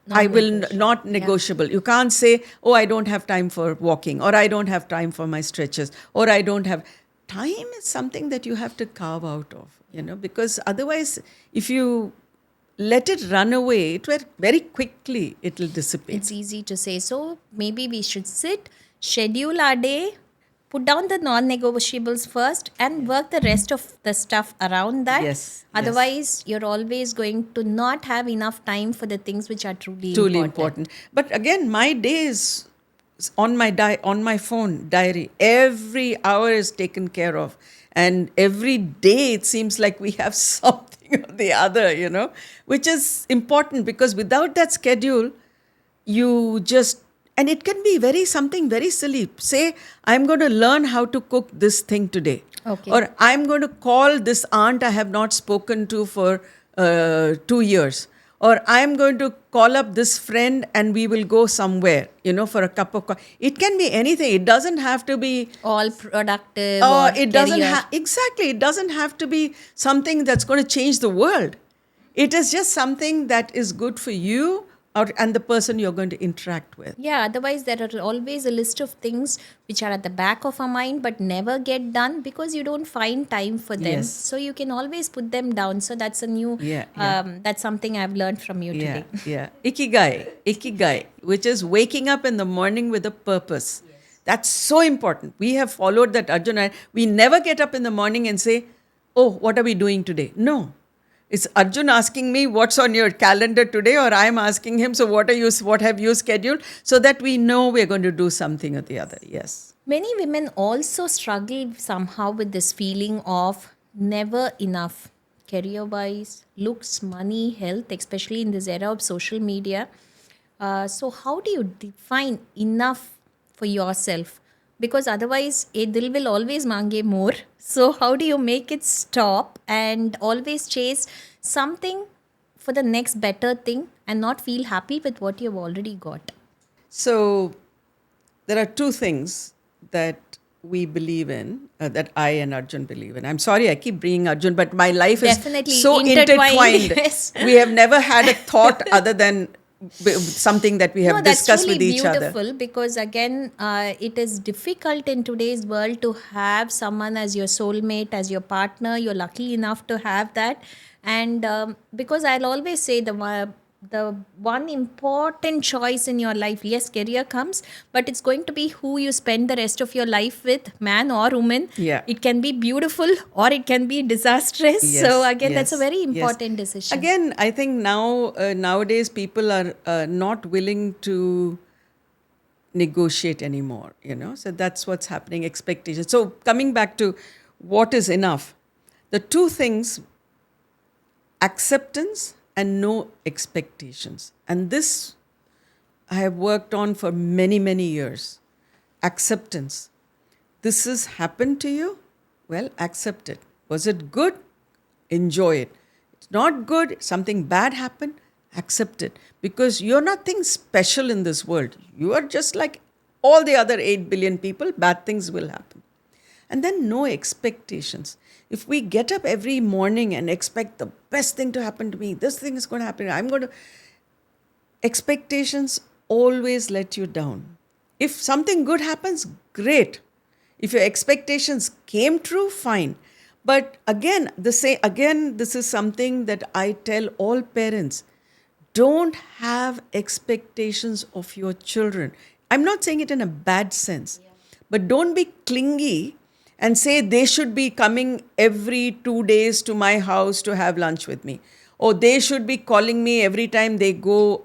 I will not negotiable. You can't say, oh, I don't have time for walking, or I don't have time for my stretches, or I don't have. Time is something that you have to carve out of, because otherwise, if you let it run away, very quickly it will dissipate. It's easy to say. So maybe we should sit, schedule our day, put down the non-negotiables first, and work the rest of the stuff around that. Yes. Otherwise, you're always going to not have enough time for the things which are truly important. But again, my day is on my phone diary. Every hour is taken care of, and every day it seems like we have something or the other, which is important, because without that schedule, you just. And it can be something very silly. Say, I'm going to learn how to cook this thing today. Okay. Or I'm going to call this aunt I have not spoken to for 2 years. Or I'm going to call up this friend and we will go somewhere, for a cup of coffee. It can be anything. It doesn't have to be all productive. Or or it doesn't career. exactly. It doesn't have to be something that's going to change the world. It is just something that is good for you and the person you're going to interact with. Yeah, otherwise there are always a list of things which are at the back of our mind but never get done because you don't find time for them. Yes. So you can always put them down. So that's a new, Yeah. that's something I've learned from you Yeah, today. yeah. Ikigai, which is waking up in the morning with a purpose. Yes. That's so important. We have followed that, Arjun. We never get up in the morning and say, oh, what are we doing today? No. It's Arjun asking me what's on your calendar today, or I'm asking him, so what have you scheduled, so that we know we're going to do something or the other. Yes. Many women also struggle somehow with this feeling of never enough, career-wise, looks, money, health, especially in this era of social media. So how do you define enough for yourself? Because otherwise, a dil will always mange more. So how do you make it stop and always chase something for the next better thing and not feel happy with what you've already got? So there are two things that we believe in, that I and Arjun believe in. I'm sorry, I keep bringing Arjun, but my life is Definitely so intertwined. intertwined. Yes. We have never had a thought other than something that we have discussed with each that's other. truly beautiful because again, it is difficult in today's world to have someone as your soulmate, as your partner. You're lucky enough to have that. And because I'll always say the one important choice in your life, yes, career comes, but it's going to be who you spend the rest of your life with, man or woman. Yeah. It can be beautiful or it can be disastrous. Yes, So again, that's a yes, very yes. important decision. Again, I think nowadays people are not willing to negotiate anymore, So that's what's happening, expectations. So coming back to what is enough, the two things, acceptance and no expectations. And this I have worked on for many, many years. Acceptance. This has happened to you? Well, accept it. Was it good? Enjoy it. It's not good, something bad happened, accept it. Because you're nothing special in this world. You are just like all the other 8 billion people, bad things will happen. And then no expectations. If we get up every morning and expect the best thing to happen to me, this thing is going to happen, expectations always let you down. If something good happens, great. If your expectations came true, fine. But again, this is something that I tell all parents. Don't have expectations of your children. I'm not saying it in a bad sense, but don't be clingy and say they should be coming every 2 days to my house to have lunch with me. Or they should be calling me every time they go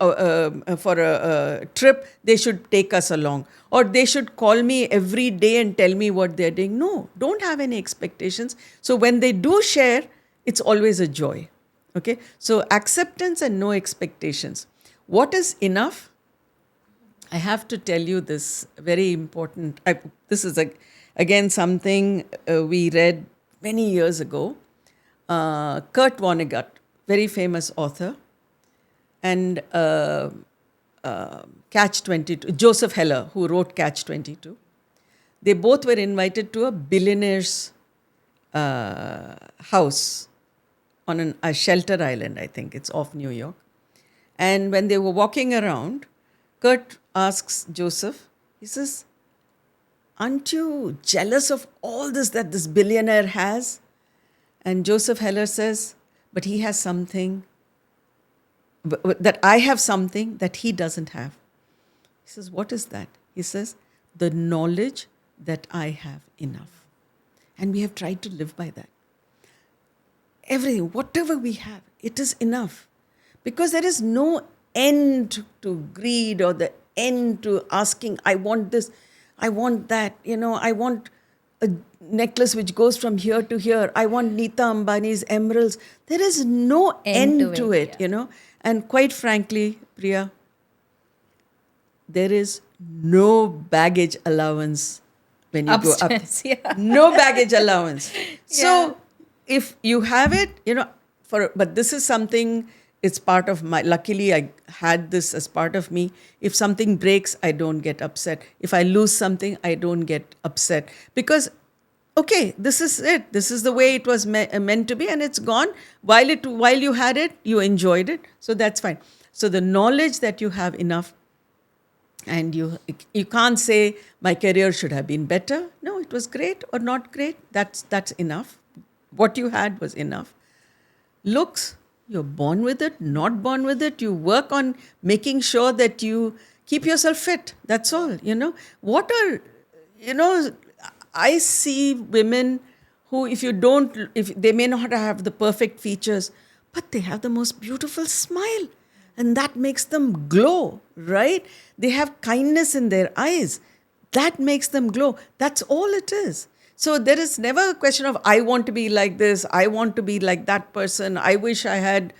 for a trip, they should take us along. Or they should call me every day and tell me what they're doing. No, don't have any expectations. So when they do share, it's always a joy. Okay? So acceptance and no expectations. What is enough? I have to tell you this very important. This is again something we read many years ago. Kurt Vonnegut, very famous author, and Catch 22, Joseph Heller, who wrote Catch 22. They both were invited to a billionaire's house on a shelter island, I think. It's off New York. And when they were walking around, Kurt asks Joseph, he says, aren't you jealous of all this that this billionaire has? And Joseph Heller says, but he has something, that I have something that he doesn't have. He says, what is that? He says, the knowledge that I have enough. And we have tried to live by that. Everything, whatever we have, it is enough. Because there is no end to greed or the end to asking, I want this, I want that, I want a necklace which goes from here to here. I want Neeta Ambani's emeralds. There is no end to it, And quite frankly, Priya, there is no baggage allowance when you Upstairs, go up. No baggage allowance. So if you have it, but this is something, it's part of luckily I had this as part of me. If something breaks, I don't get upset. If I lose something, I don't get upset. Because, okay, this is it. This is the way it was meant to be, and it's gone. While you had it, you enjoyed it. So that's fine. So the knowledge that you have enough, and you can't say, my career should have been better. No, it was great or not great. That's enough. What you had was enough. Looks, you're born with it, not born with it. You work on making sure that you keep yourself fit. That's all, I see women who, if they may not have the perfect features, but they have the most beautiful smile. And that makes them glow, right? They have kindness in their eyes. That makes them glow. That's all it is. So there is never a question of, I want to be like this, I want to be like that person, I wish I had.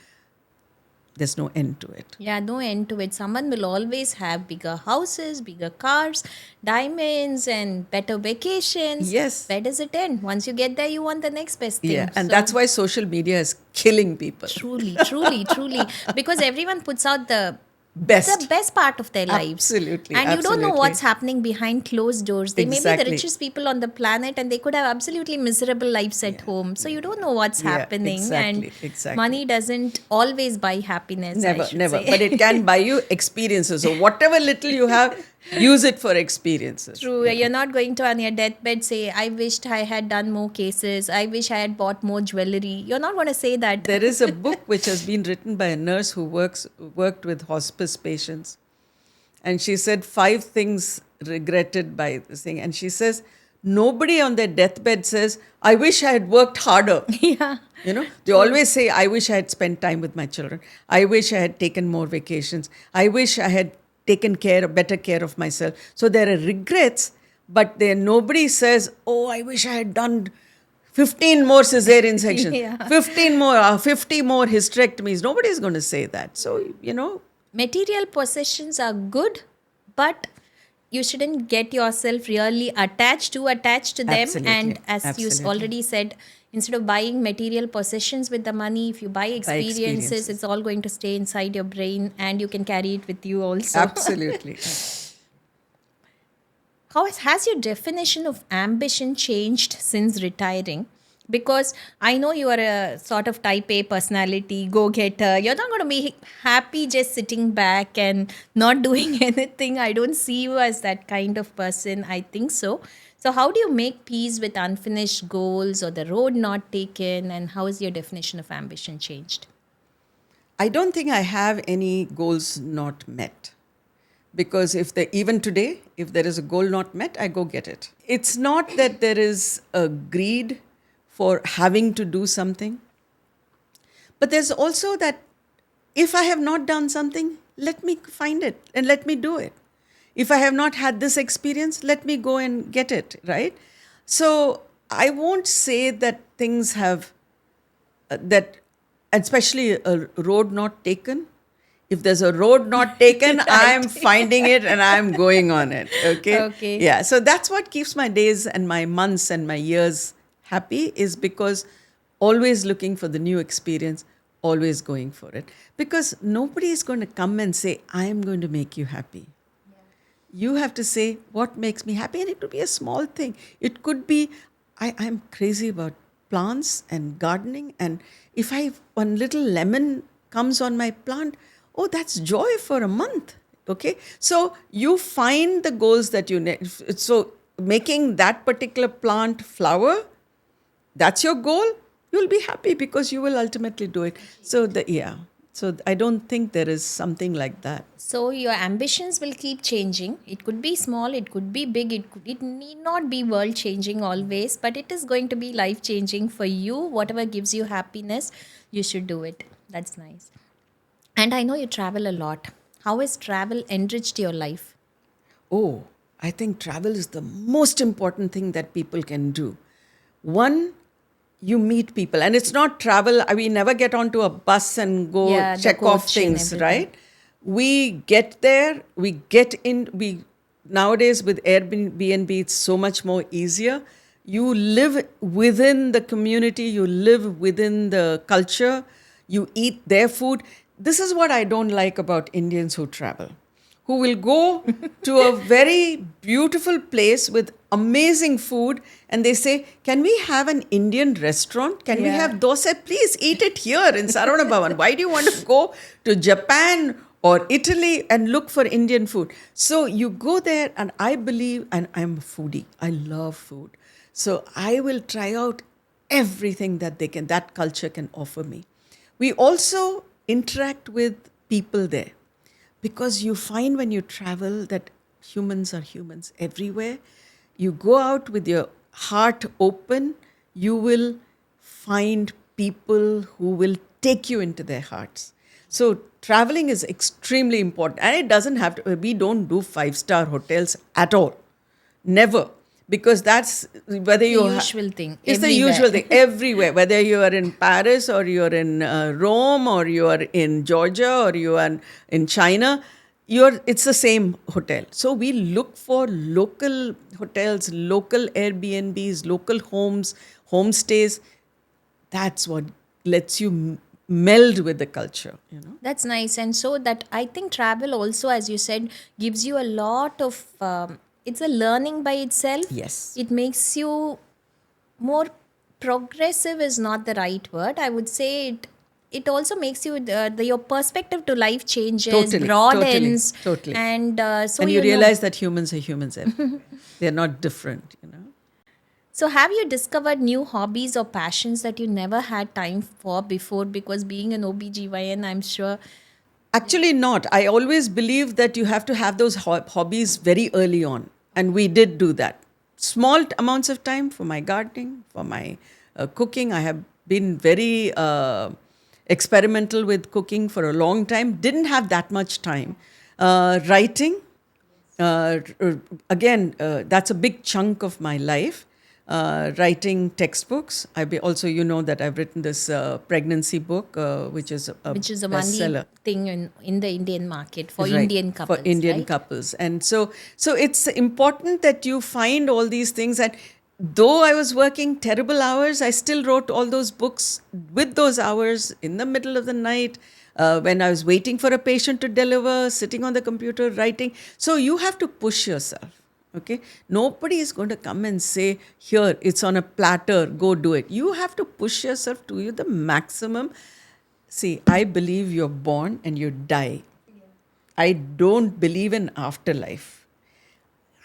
There's no end to it. Yeah, no end to it. Someone will always have bigger houses, bigger cars, diamonds, and better vacations. Yes. Where does it end? Once you get there, you want the next best thing. Yeah, and that's why social media is killing people. Truly, truly. Because everyone puts out the Best part of their lives. Absolutely. And you don't know absolutely. what's happening behind closed doors. They may be the Exactly. richest people on the planet and they could have absolutely miserable lives at home. So you don't know what's Yeah, happening. exactly, And exactly. money doesn't always buy happiness. I should Never. say. But it can buy you experiences. So whatever little you have, use it for experiences. True. You're not going to on your deathbed say, I wished I had done more cases. I wish I had bought more jewelry. You're not going to say that. There is a book which has been written by a nurse who worked with hospice patients. And she said 5 things regretted by this thing. And she says, nobody on their deathbed says, I wish I had worked harder. Yeah. They always say, I wish I had spent time with my children. I wish I had taken more vacations. I wish I had taken better care of myself. So there are regrets, but nobody says, oh, I wish I had done 15 more cesarean sections, Yeah. 50 more hysterectomies. Nobody's going to say that. So, Material possessions are good, but you shouldn't get yourself really attached to them. Absolutely. And as you Absolutely. already said, instead of buying material possessions with the money, if you buy experiences, it's all going to stay inside your brain and you can carry it with you also. absolutely. How has your definition of ambition changed since retiring? Because I know you are a sort of type A personality, go-getter. You're not going to be happy just sitting back and not doing anything. I don't see you as that kind of person. I think so. So how do you make peace with unfinished goals or the road not taken? And how has your definition of ambition changed? I don't think I have any goals not met. Because even today, if there is a goal not met, I go get it. It's not that there is a greed for having to do something. But there's also that if I have not done something, let me find it and let me do it. If I have not had this experience, let me go and get it, right? So I won't say that things have, that especially a road not taken, If there's a road not taken, I'm finding it and I'm going on it. Okay. Okay. Yeah. So that's what keeps my days and my months and my years happy, is because always looking for the new experience, always going for it. Because nobody is going to come and say, I'm going to make you happy. You have to say, what makes me happy? And it could be a small thing. It could be, I'm crazy about plants and gardening. And if one little lemon comes on my plant, oh, that's joy for a month. Okay. So you find the goals that you need. So making that particular plant flower, that's your goal, you'll be happy because you will ultimately do it. So So I don't think there is something like that. So your ambitions will keep changing. It could be small, it could be big, it need not be world changing always, but it is going to be life changing for you. Whatever gives you happiness, you should do it. That's nice. And I know you travel a lot. How has travel enriched your life? Oh, I think travel is the most important thing that people can do. One, you meet people, and it's not travel. We never get onto a bus and go Yeah, the check off coach and things, everything. right? We get there, we get in. Nowadays with Airbnb, it's so much more easier. You live within the community, you live within the culture, you eat their food. This is what I don't like about Indians who travel, who will go to a very beautiful place with amazing food, and they say, can we have an Indian restaurant? Can we Yeah. have dosa? Please eat it here in Saravana Bhavan. Why do you want to go to Japan or Italy and look for Indian food? So you go there, and I believe, and I'm a foodie, I love food. So I will try out everything that culture can offer me. We also interact with people there, because you find when you travel that humans are humans everywhere. You go out with your heart open, you will find people who will take you into their hearts. So traveling is extremely important. And it doesn't have to, we don't do 5-star hotels at all. Never. Because that's whether you usual thing. It's the Everywhere. usual thing everywhere. Whether you are in Paris or you are in Rome or you are in Georgia or you are in China, it's the same hotel. So we look for local hotels, local Airbnbs, local homes, homestays. That's what lets you meld with the culture. That's nice. And so that I think travel also, as you said, gives you a lot of, it's a learning by itself. Yes. It makes you more progressive is not the right word. I would say it also makes you, your perspective to life changes, Totally, broadens. totally. And so And you know. realize that humans are humans everywhere. They're not different. So have you discovered new hobbies or passions that you never had time for before? Because being an OBGYN, I'm sure. Actually, not. I always believe that you have to have those hobbies very early on. And we did do that. Small amounts of time for my gardening, for my cooking. I have been very experimental with cooking for a long time. Didn't have that much time. Writing, again, that's a big chunk of my life. Writing textbooks. Also, that I've written this pregnancy book, which is a bestseller. Only thing in the Indian market for Right, Indian couples. For Indian right? couples. And so it's important that you find all these things. And though I was working terrible hours, I still wrote all those books with those hours in the middle of the night, when I was waiting for a patient to deliver, sitting on the computer, writing. So you have to push yourself. Okay, nobody is going to come and say, here, it's on a platter, go do it. You have to push yourself to the maximum. See, I believe you're born and you die. I don't believe in afterlife.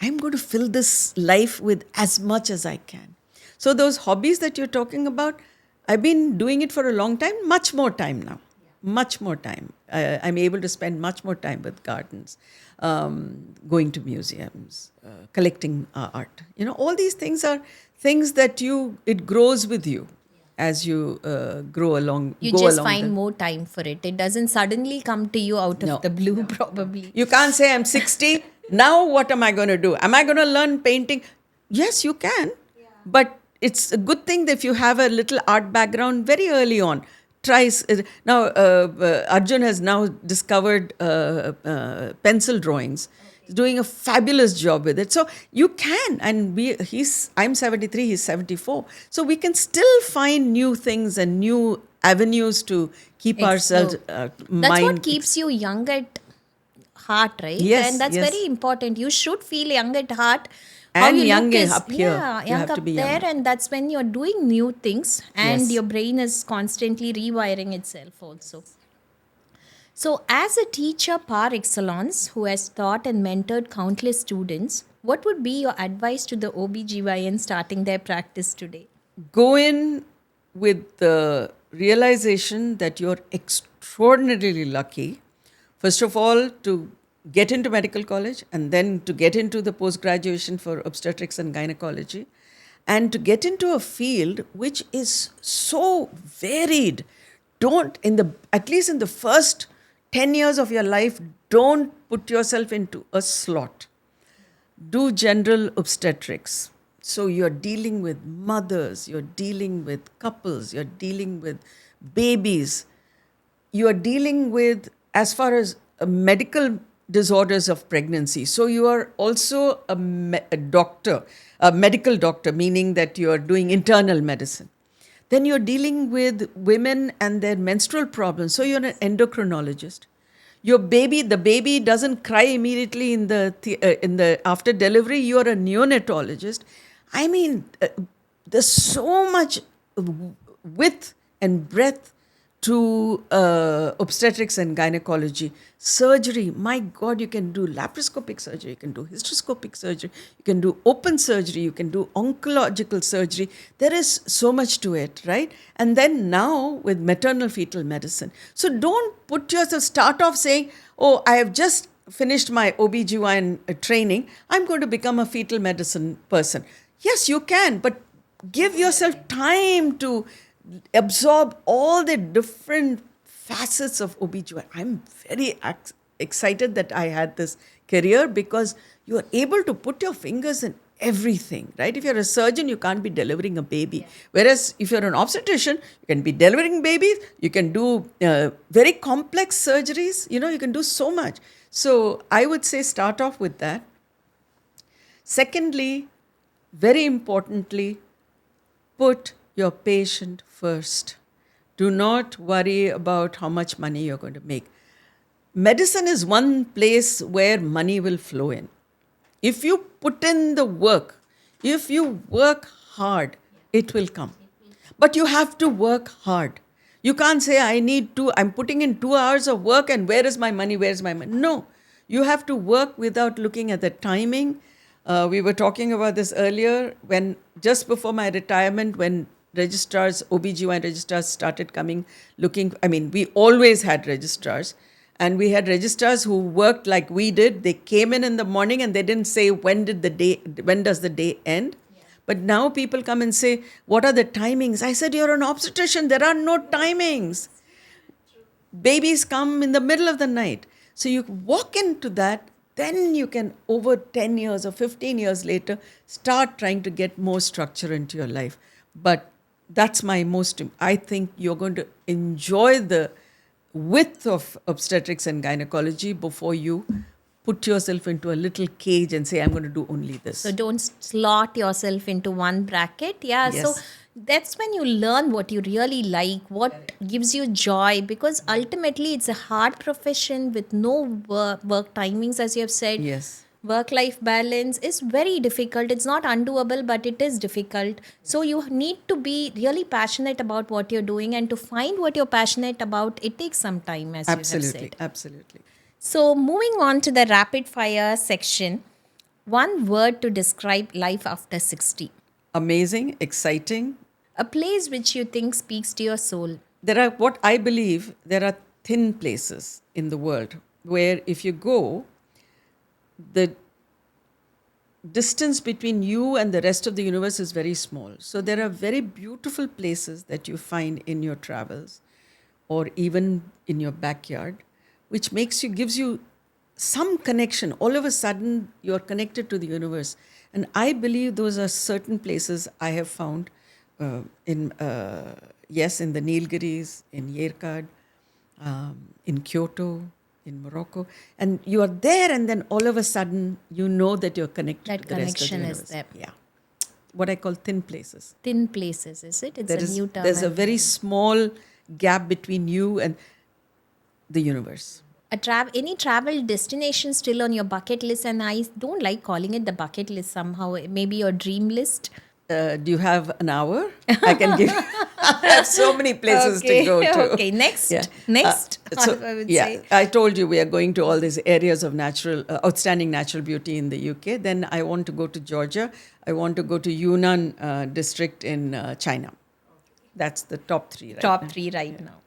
I'm going to fill this life with as much as I can. So those hobbies that you're talking about, I've been doing it for a long time, much more time now. Much more time. I'm able to spend much more time with gardens, going to museums, collecting art. All these things are things that it grows with you as you grow along. You go just along find more time for it. It doesn't suddenly come to you out of the blue, probably. You can't say, I'm 60, now what am I going to do? Am I going to learn painting? Yes, you can. But it's a good thing that if you have a little art background very early on, try. Now, Arjun has now discovered pencil drawings. He's doing a fabulous job with it. So you can, and I'm 73, he's 74. So we can still find new things and new avenues to keep ourselves That's mind. what keeps you young at heart, right? Yes, And that's yes. very important. You should feel young at heart. And you young look up here. Yeah, You young have to up be there, young. and that's when you're doing new things, and Yes. your brain is constantly rewiring itself also. So, as a teacher par excellence who has taught and mentored countless students, what would be your advice to the OBGYN starting their practice today? Go in with the realization that you're extraordinarily lucky, first of all, to get into medical college and then to get into the post graduation for obstetrics and gynecology and to get into a field which is so varied. Don't, at least in the first 10 years of your life, don't put yourself into a slot. Do general obstetrics. So you're dealing with mothers, you're dealing with couples, you're dealing with babies, you're dealing with, as far as medical disorders of pregnancy. So you are also a doctor, a medical doctor, meaning that you're doing internal medicine. Then you're dealing with women and their menstrual problems. So you're an endocrinologist. The baby doesn't cry immediately in the after delivery. You're a neonatologist. I mean, there's so much width and breadth to obstetrics and gynecology. Surgery, my God, you can do laparoscopic surgery, you can do hysteroscopic surgery, you can do open surgery, you can do oncological surgery. There is so much to it, right? And then now with maternal fetal medicine. So don't start off saying, oh, I have just finished my OBGYN training, I'm going to become a fetal medicine person. Yes, you can, but give yourself time to absorb all the different facets of OBGYN. I'm very excited that I had this career because you are able to put your fingers in everything, right? If you're a surgeon, you can't be delivering a baby. Yeah. Whereas if you're an obstetrician, you can be delivering babies, you can do very complex surgeries, you can do so much. So I would say start off with that. Secondly, very importantly, put your patient first. Do not worry about how much money you're going to make. Medicine is one place where money will flow in. If you put in the work, if you work hard, it will come. But you have to work hard. You can't say, I'm putting in 2 hours of work and where is my money? No, you have to work without looking at the timing. We were talking about this earlier just before my retirement, when OBGYN registrars started coming, we always had registrars. And we had registrars who worked like we did. They came in the morning and they didn't say, when does the day end? Yeah. But now people come and say, what are the timings? I said, you're an obstetrician. There are no timings. Babies come in the middle of the night. So you walk into that, then you can, over 10 years or 15 years later, start trying to get more structure into your life. But that's I think you're going to enjoy the width of obstetrics and gynecology before you put yourself into a little cage and say, I'm going to do only this. So don't slot yourself into one bracket. Yeah. Yes. So that's when you learn what you really like, what gives you joy, because ultimately it's a hard profession with no work timings, as you have said. Yes. Work-life balance is very difficult. It's not undoable, but it is difficult. So you need to be really passionate about what you're doing, and to find what you're passionate about, it takes some time, as you have said. Absolutely. So moving on to the rapid fire section, one word to describe life after 60. Amazing, exciting. A place which you think speaks to your soul. What I believe, there are thin places in the world where if you go, the distance between you and the rest of the universe is very small. So there are very beautiful places that you find in your travels or even in your backyard, which gives you some connection. All of a sudden, you're connected to the universe. And I believe those are certain places I have found in yes, in the Nilgiris, in Yerkad, in Kyoto, in Morocco. And you are there, and then all of a sudden, you know that you're connected That to the rest of the connection is universe. there. Yeah. What I call thin places. Thin places, is it? It's a new term. There's a very small gap between you and the universe. Any travel destination still on your bucket list? And I don't like calling it the bucket list somehow. Maybe your dream list. Do you have an hour? I can give. I have so many places to go to. Okay, next. Yeah. Next, So, I would yeah, say. I told you we are going to all these areas of outstanding natural beauty in the UK. Then I want to go to Georgia. I want to go to Yunnan district in China. That's the top three right Top now. 3 right now.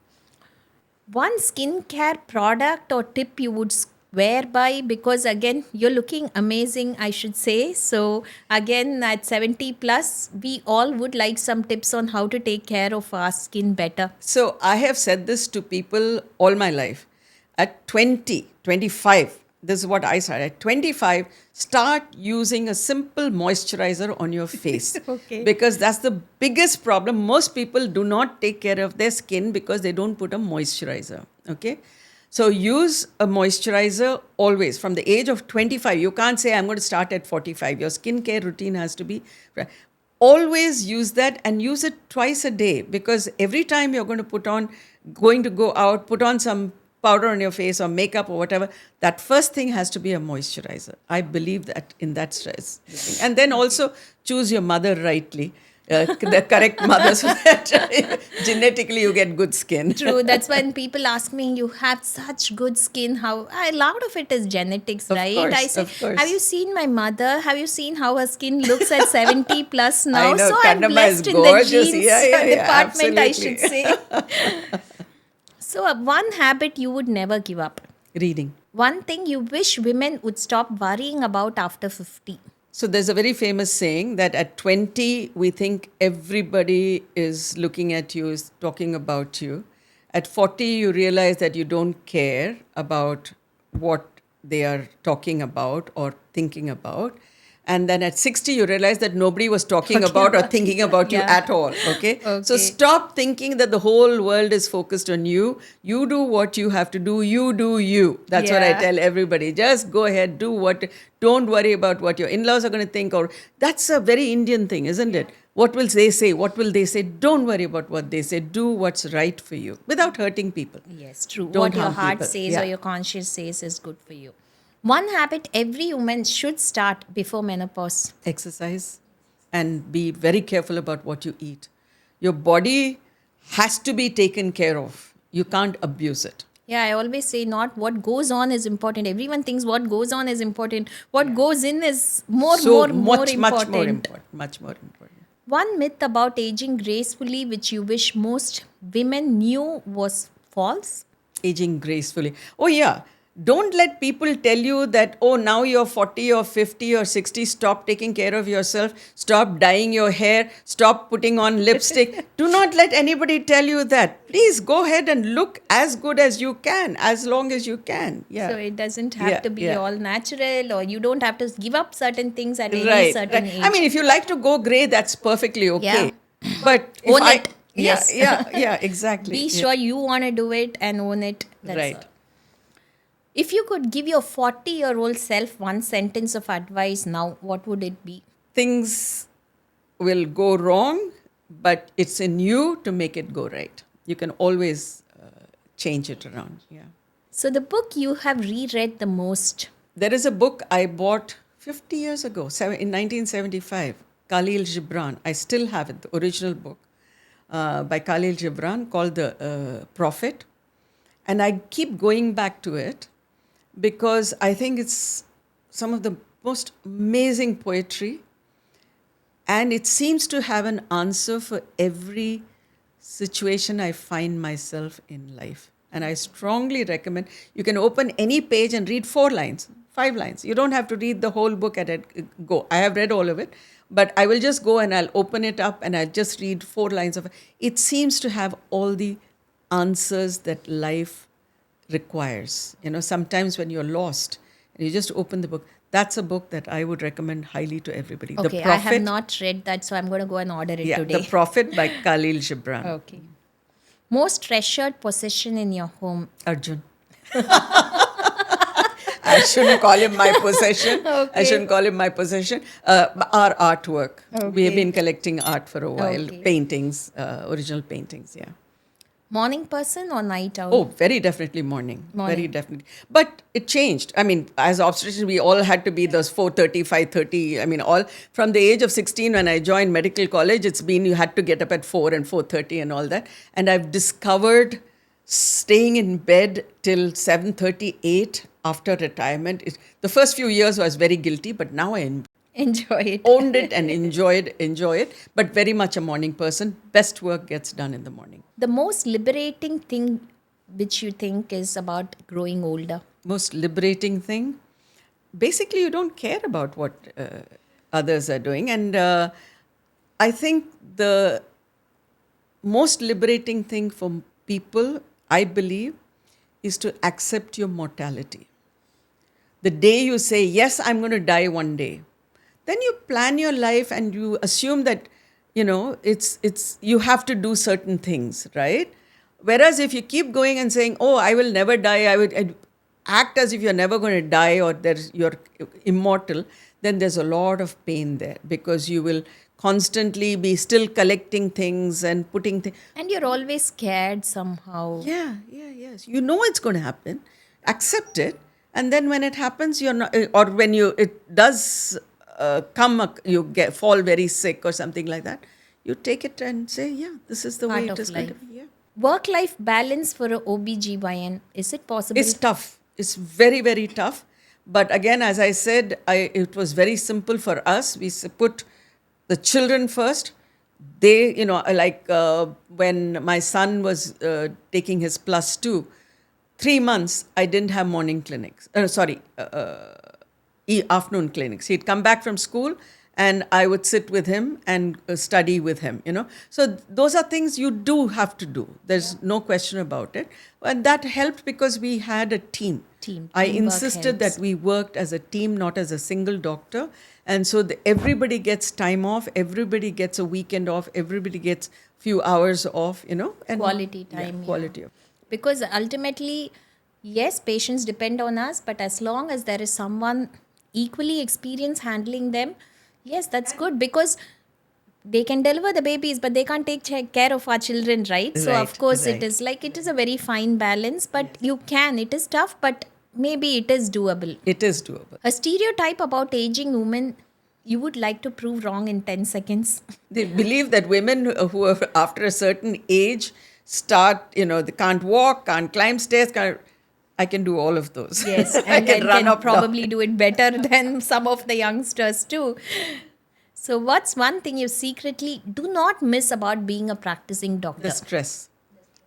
One skincare product or tip you would swear by, because again, you're looking amazing, I should say. So again, at 70 plus, we all would like some tips on how to take care of our skin better. So I have said this to people all my life. At 20, 25, this is what I started. At 25, start using a simple moisturizer on your face. Okay. Because that's the biggest problem. Most people do not take care of their skin because they don't put a moisturizer. Okay. So use a moisturizer always from the age of 25. You can't say, I'm going to start at 45. Your skincare routine has to be. Always use that, and use it twice a day, because every time you're going to go out, put on some powder on your face or makeup or whatever, that first thing has to be a moisturizer. I believe that in that stress. And then also choose your mother rightly, the correct mother, so that genetically you get good skin. True. That's when people ask me, you have such good skin. How a lot of it is genetics, right? course, I say, of course. have you seen my mother? Have you seen how her skin looks at 70 plus now? I know, So I'm Kandama is blessed in the gorgeous. genes Yeah, department, I absolutely. should say. So one habit you would never give up. Reading. One thing you wish women would stop worrying about after 50. So there's a very famous saying that at 20, we think everybody is looking at you, is talking about you. At 40, you realize that you don't care about what they are talking about or thinking about. And then at 60, you realize that nobody was talking about or thinking about you Yeah. at all. Okay? So Okay. stop thinking that the whole world is focused on you. You do what you have to do. You do you. That's what I Yeah. tell everybody. Just go ahead, don't worry about what your in-laws are going to think. Or that's a very Indian thing, isn't it? What will they say? What will they say? Don't worry about what they say. Do what's right for you without hurting people. Yes, true. Don't What your harm heart people. says Yeah. or your conscience says is good for you. One habit every woman should start before menopause. Exercise and be very careful about what you eat. Your body has to be taken care of. You can't abuse it. Yeah, I always say not what goes on is important. Everyone thinks what goes on is important. What goes in is more important. Much more important. Much more important. One myth about aging gracefully which you wish most women knew was false. Aging gracefully. Oh, yeah. Don't let people tell you that, oh, now you're 40 or 50 or 60, stop taking care of yourself, stop dyeing your hair, stop putting on lipstick. Do not let anybody tell you that. Please go ahead and look as good as you can, as long as you can. Yeah. So it doesn't have Yeah, to be yeah. all natural, or you don't have to give up certain things at any Right. certain age. I mean, if you like to go grey, that's perfectly okay. But if Own it. Yeah, Yes. yeah, exactly. be Yeah. sure you want to do it and own it. That's Right. all. If you could give your 40-year-old self one sentence of advice now, what would it be? Things will go wrong, but it's in you to make it go right. You can always change it around. Yeah. So the book you have reread the most. There is a book I bought 50 years ago, in 1975, Khalil Gibran. I still have it, the original book by Khalil Gibran called The Prophet. And I keep going back to it because I think it's some of the most amazing poetry. And it seems to have an answer for every situation I find myself in life. And I strongly recommend, you can open any page and read 4 lines, 5 lines. You don't have to read the whole book at a go. I have read all of it, but I will just go and I'll open it up and I'll just read 4 lines of it. It seems to have all the answers that life requires. You know, sometimes when you're lost and you just open the book, That's a book that I would recommend highly to everybody. The Okay, I have not read that, so I'm going to go and order it today. The Prophet by Khalil Gibran. Okay. Most treasured possession in your home? Arjun. I shouldn't call him my possession. I shouldn't call him my possession. Our artwork. We have been collecting art for a while. Okay. Paintings, original paintings, yeah. Morning person or night owl? Oh, very definitely morning. Morning. Very definitely. But it changed. I mean, as obstetricians, we all had to be those 4:30, 5:30. I mean, all from the age of 16 when I joined medical college, it's been you had to get up at 4 and 4:30 and all that. And I've discovered staying in bed till 7:38 after retirement. The first few years I was very guilty, but now I Enjoy it. owned it and enjoy it. But very much a morning person. Best work gets done in the morning. The most liberating thing which you think is about growing older? Most liberating thing, basically you don't care about what others are doing. And I think the most liberating thing for people, I believe, is to accept your mortality. The day you say, yes, I'm going to die one day, then you plan your life and you assume that, it's you have to do certain things, right? Whereas if you keep going and saying, oh, I will never die, I'd act as if you're never going to die or you're immortal, then there's a lot of pain there because you will constantly be still collecting things and putting things. And you're always scared somehow. Yes. You know it's going to happen. Accept it. And then when it happens, you're not, or when it does you fall very sick or something like that, you take it and say, yeah, this is the Part way of it is going to life. be. Yeah. Work-life balance for a OBGYN, is it possible? It's tough. It's very, very tough. But again, as I said, it was very simple for us. We put the children first. They, when my son was taking his +2, 3 months, I didn't have morning clinics. Afternoon clinics. He'd come back from school and I would sit with him and study with him, So those are things you do have to do. There's no question about it. And that helped because we had a team. I insisted that we worked as a team, not as a single doctor. And so everybody gets time off, everybody gets a weekend off, everybody gets few hours off, And Quality time. Quality of. Because ultimately, yes, patients depend on us, but as long as there is someone equally experienced handling them, yes, that's good because they can deliver the babies, but they can't take care of our children, right? So, of course, it is a very fine balance, but it is tough, but maybe it is doable. It is doable. A stereotype about aging women you would like to prove wrong in 10 seconds. They believe that women who are after a certain age start, they can't walk, can't climb stairs, I can do all of those. Yes, I and can run up probably do it better than some of the youngsters too. So what's one thing you secretly do not miss about being a practicing doctor?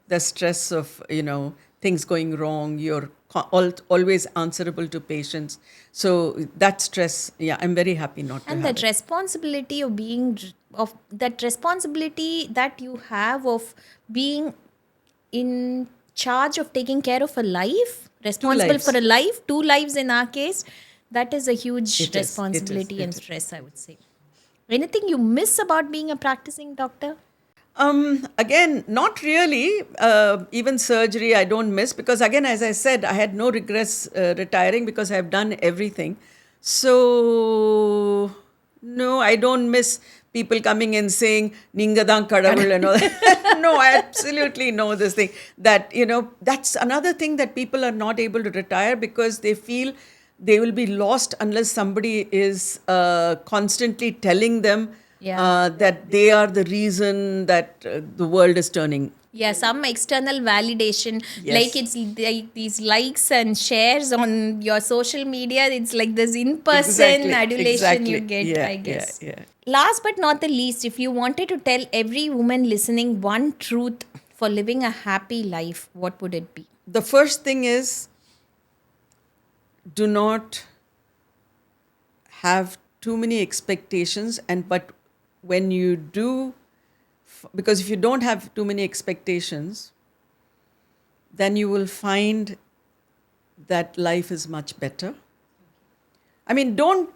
The stress of, things going wrong. You're always answerable to patients. So that stress, I'm very happy not to have And that it. responsibility that you have of being in charge of taking care of a life, responsible lives. for a life, 2 lives in our case, that is a huge responsibility it and is. stress, I would say. Anything you miss about being a practicing doctor? Again, not really. Even surgery, I don't miss because, again, as I said, I had no regrets retiring because I've done everything. So, no, I don't miss people coming and saying, Ningadang Kadavul and all that. No, I absolutely know this thing. That, that's another thing that people are not able to retire because they feel they will be lost unless somebody is constantly telling them that they are the reason that the world is turning. Yeah, some external validation. Yes. Like it's like these likes and shares on your social media. It's like this in-person adulation you get, I guess. Last but not the least, if you wanted to tell every woman listening one truth for living a happy life, what would it be? The first thing is, do not have too many expectations, but when you do, because if you don't have too many expectations, then you will find that life is much better. I mean, don't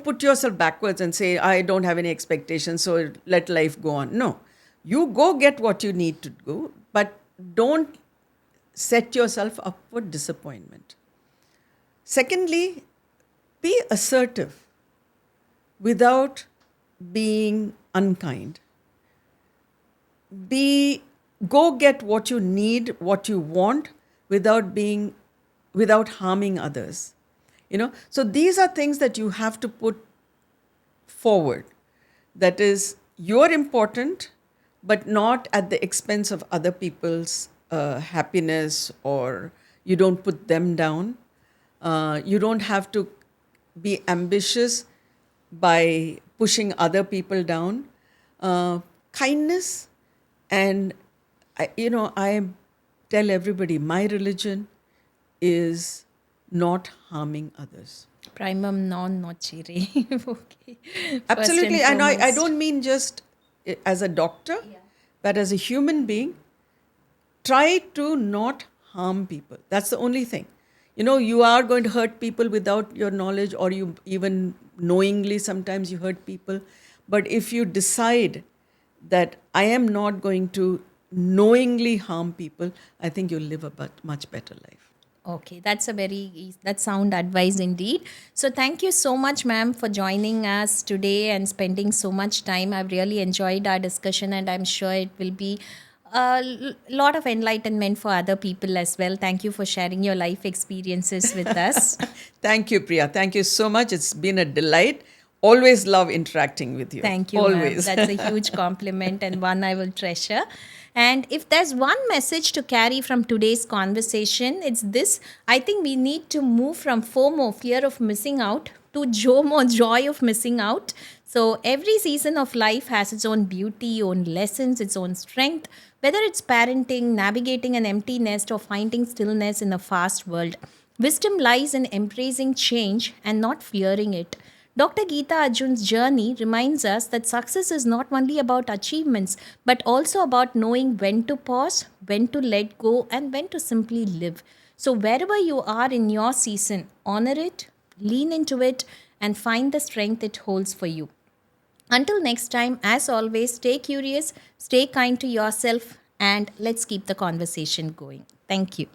put yourself backwards and say, I don't have any expectations, so let life go on. No, you go get what you need to do, but don't set yourself up for disappointment. Secondly, be assertive without being unkind. Go get what you need, what you want, without harming others. So these are things that you have to put forward. That is, you're important, but not at the expense of other people's happiness, or you don't put them down. You don't have to be ambitious by pushing other people down. Kindness, and I tell everybody, my religion is not harming others. Primum non nocere. Okay. Absolutely. First And I foremost. don't mean just as a doctor, but as a human being, try to not harm people. That's the only thing. You are going to hurt people without your knowledge, or you even knowingly sometimes you hurt people. But if you decide that I am not going to knowingly harm people, I think you'll live a much better life. Okay, that's sound advice indeed. So thank you so much, ma'am, for joining us today and spending so much time. I've really enjoyed our discussion, and I'm sure it will be a lot of enlightenment for other people as well. Thank you for sharing your life experiences with us. Thank you, Priya. Thank you so much. It's been a delight. Always love interacting with you. Thank you, Always. ma'am. That's a huge compliment and one I will treasure. And if there's one message to carry from today's conversation, it's this. I think we need to move from FOMO, fear of missing out, to JOMO, joy of missing out. So every season of life has its own beauty, own lessons, its own strength, whether it's parenting, navigating an empty nest, or finding stillness in a fast world. Wisdom lies in embracing change and not fearing it. Dr. Geeta Arjun's journey reminds us that success is not only about achievements, but also about knowing when to pause, when to let go, and when to simply live. So, wherever you are in your season, honor it, lean into it, and find the strength it holds for you. Until next time, as always, stay curious, stay kind to yourself, and let's keep the conversation going. Thank you.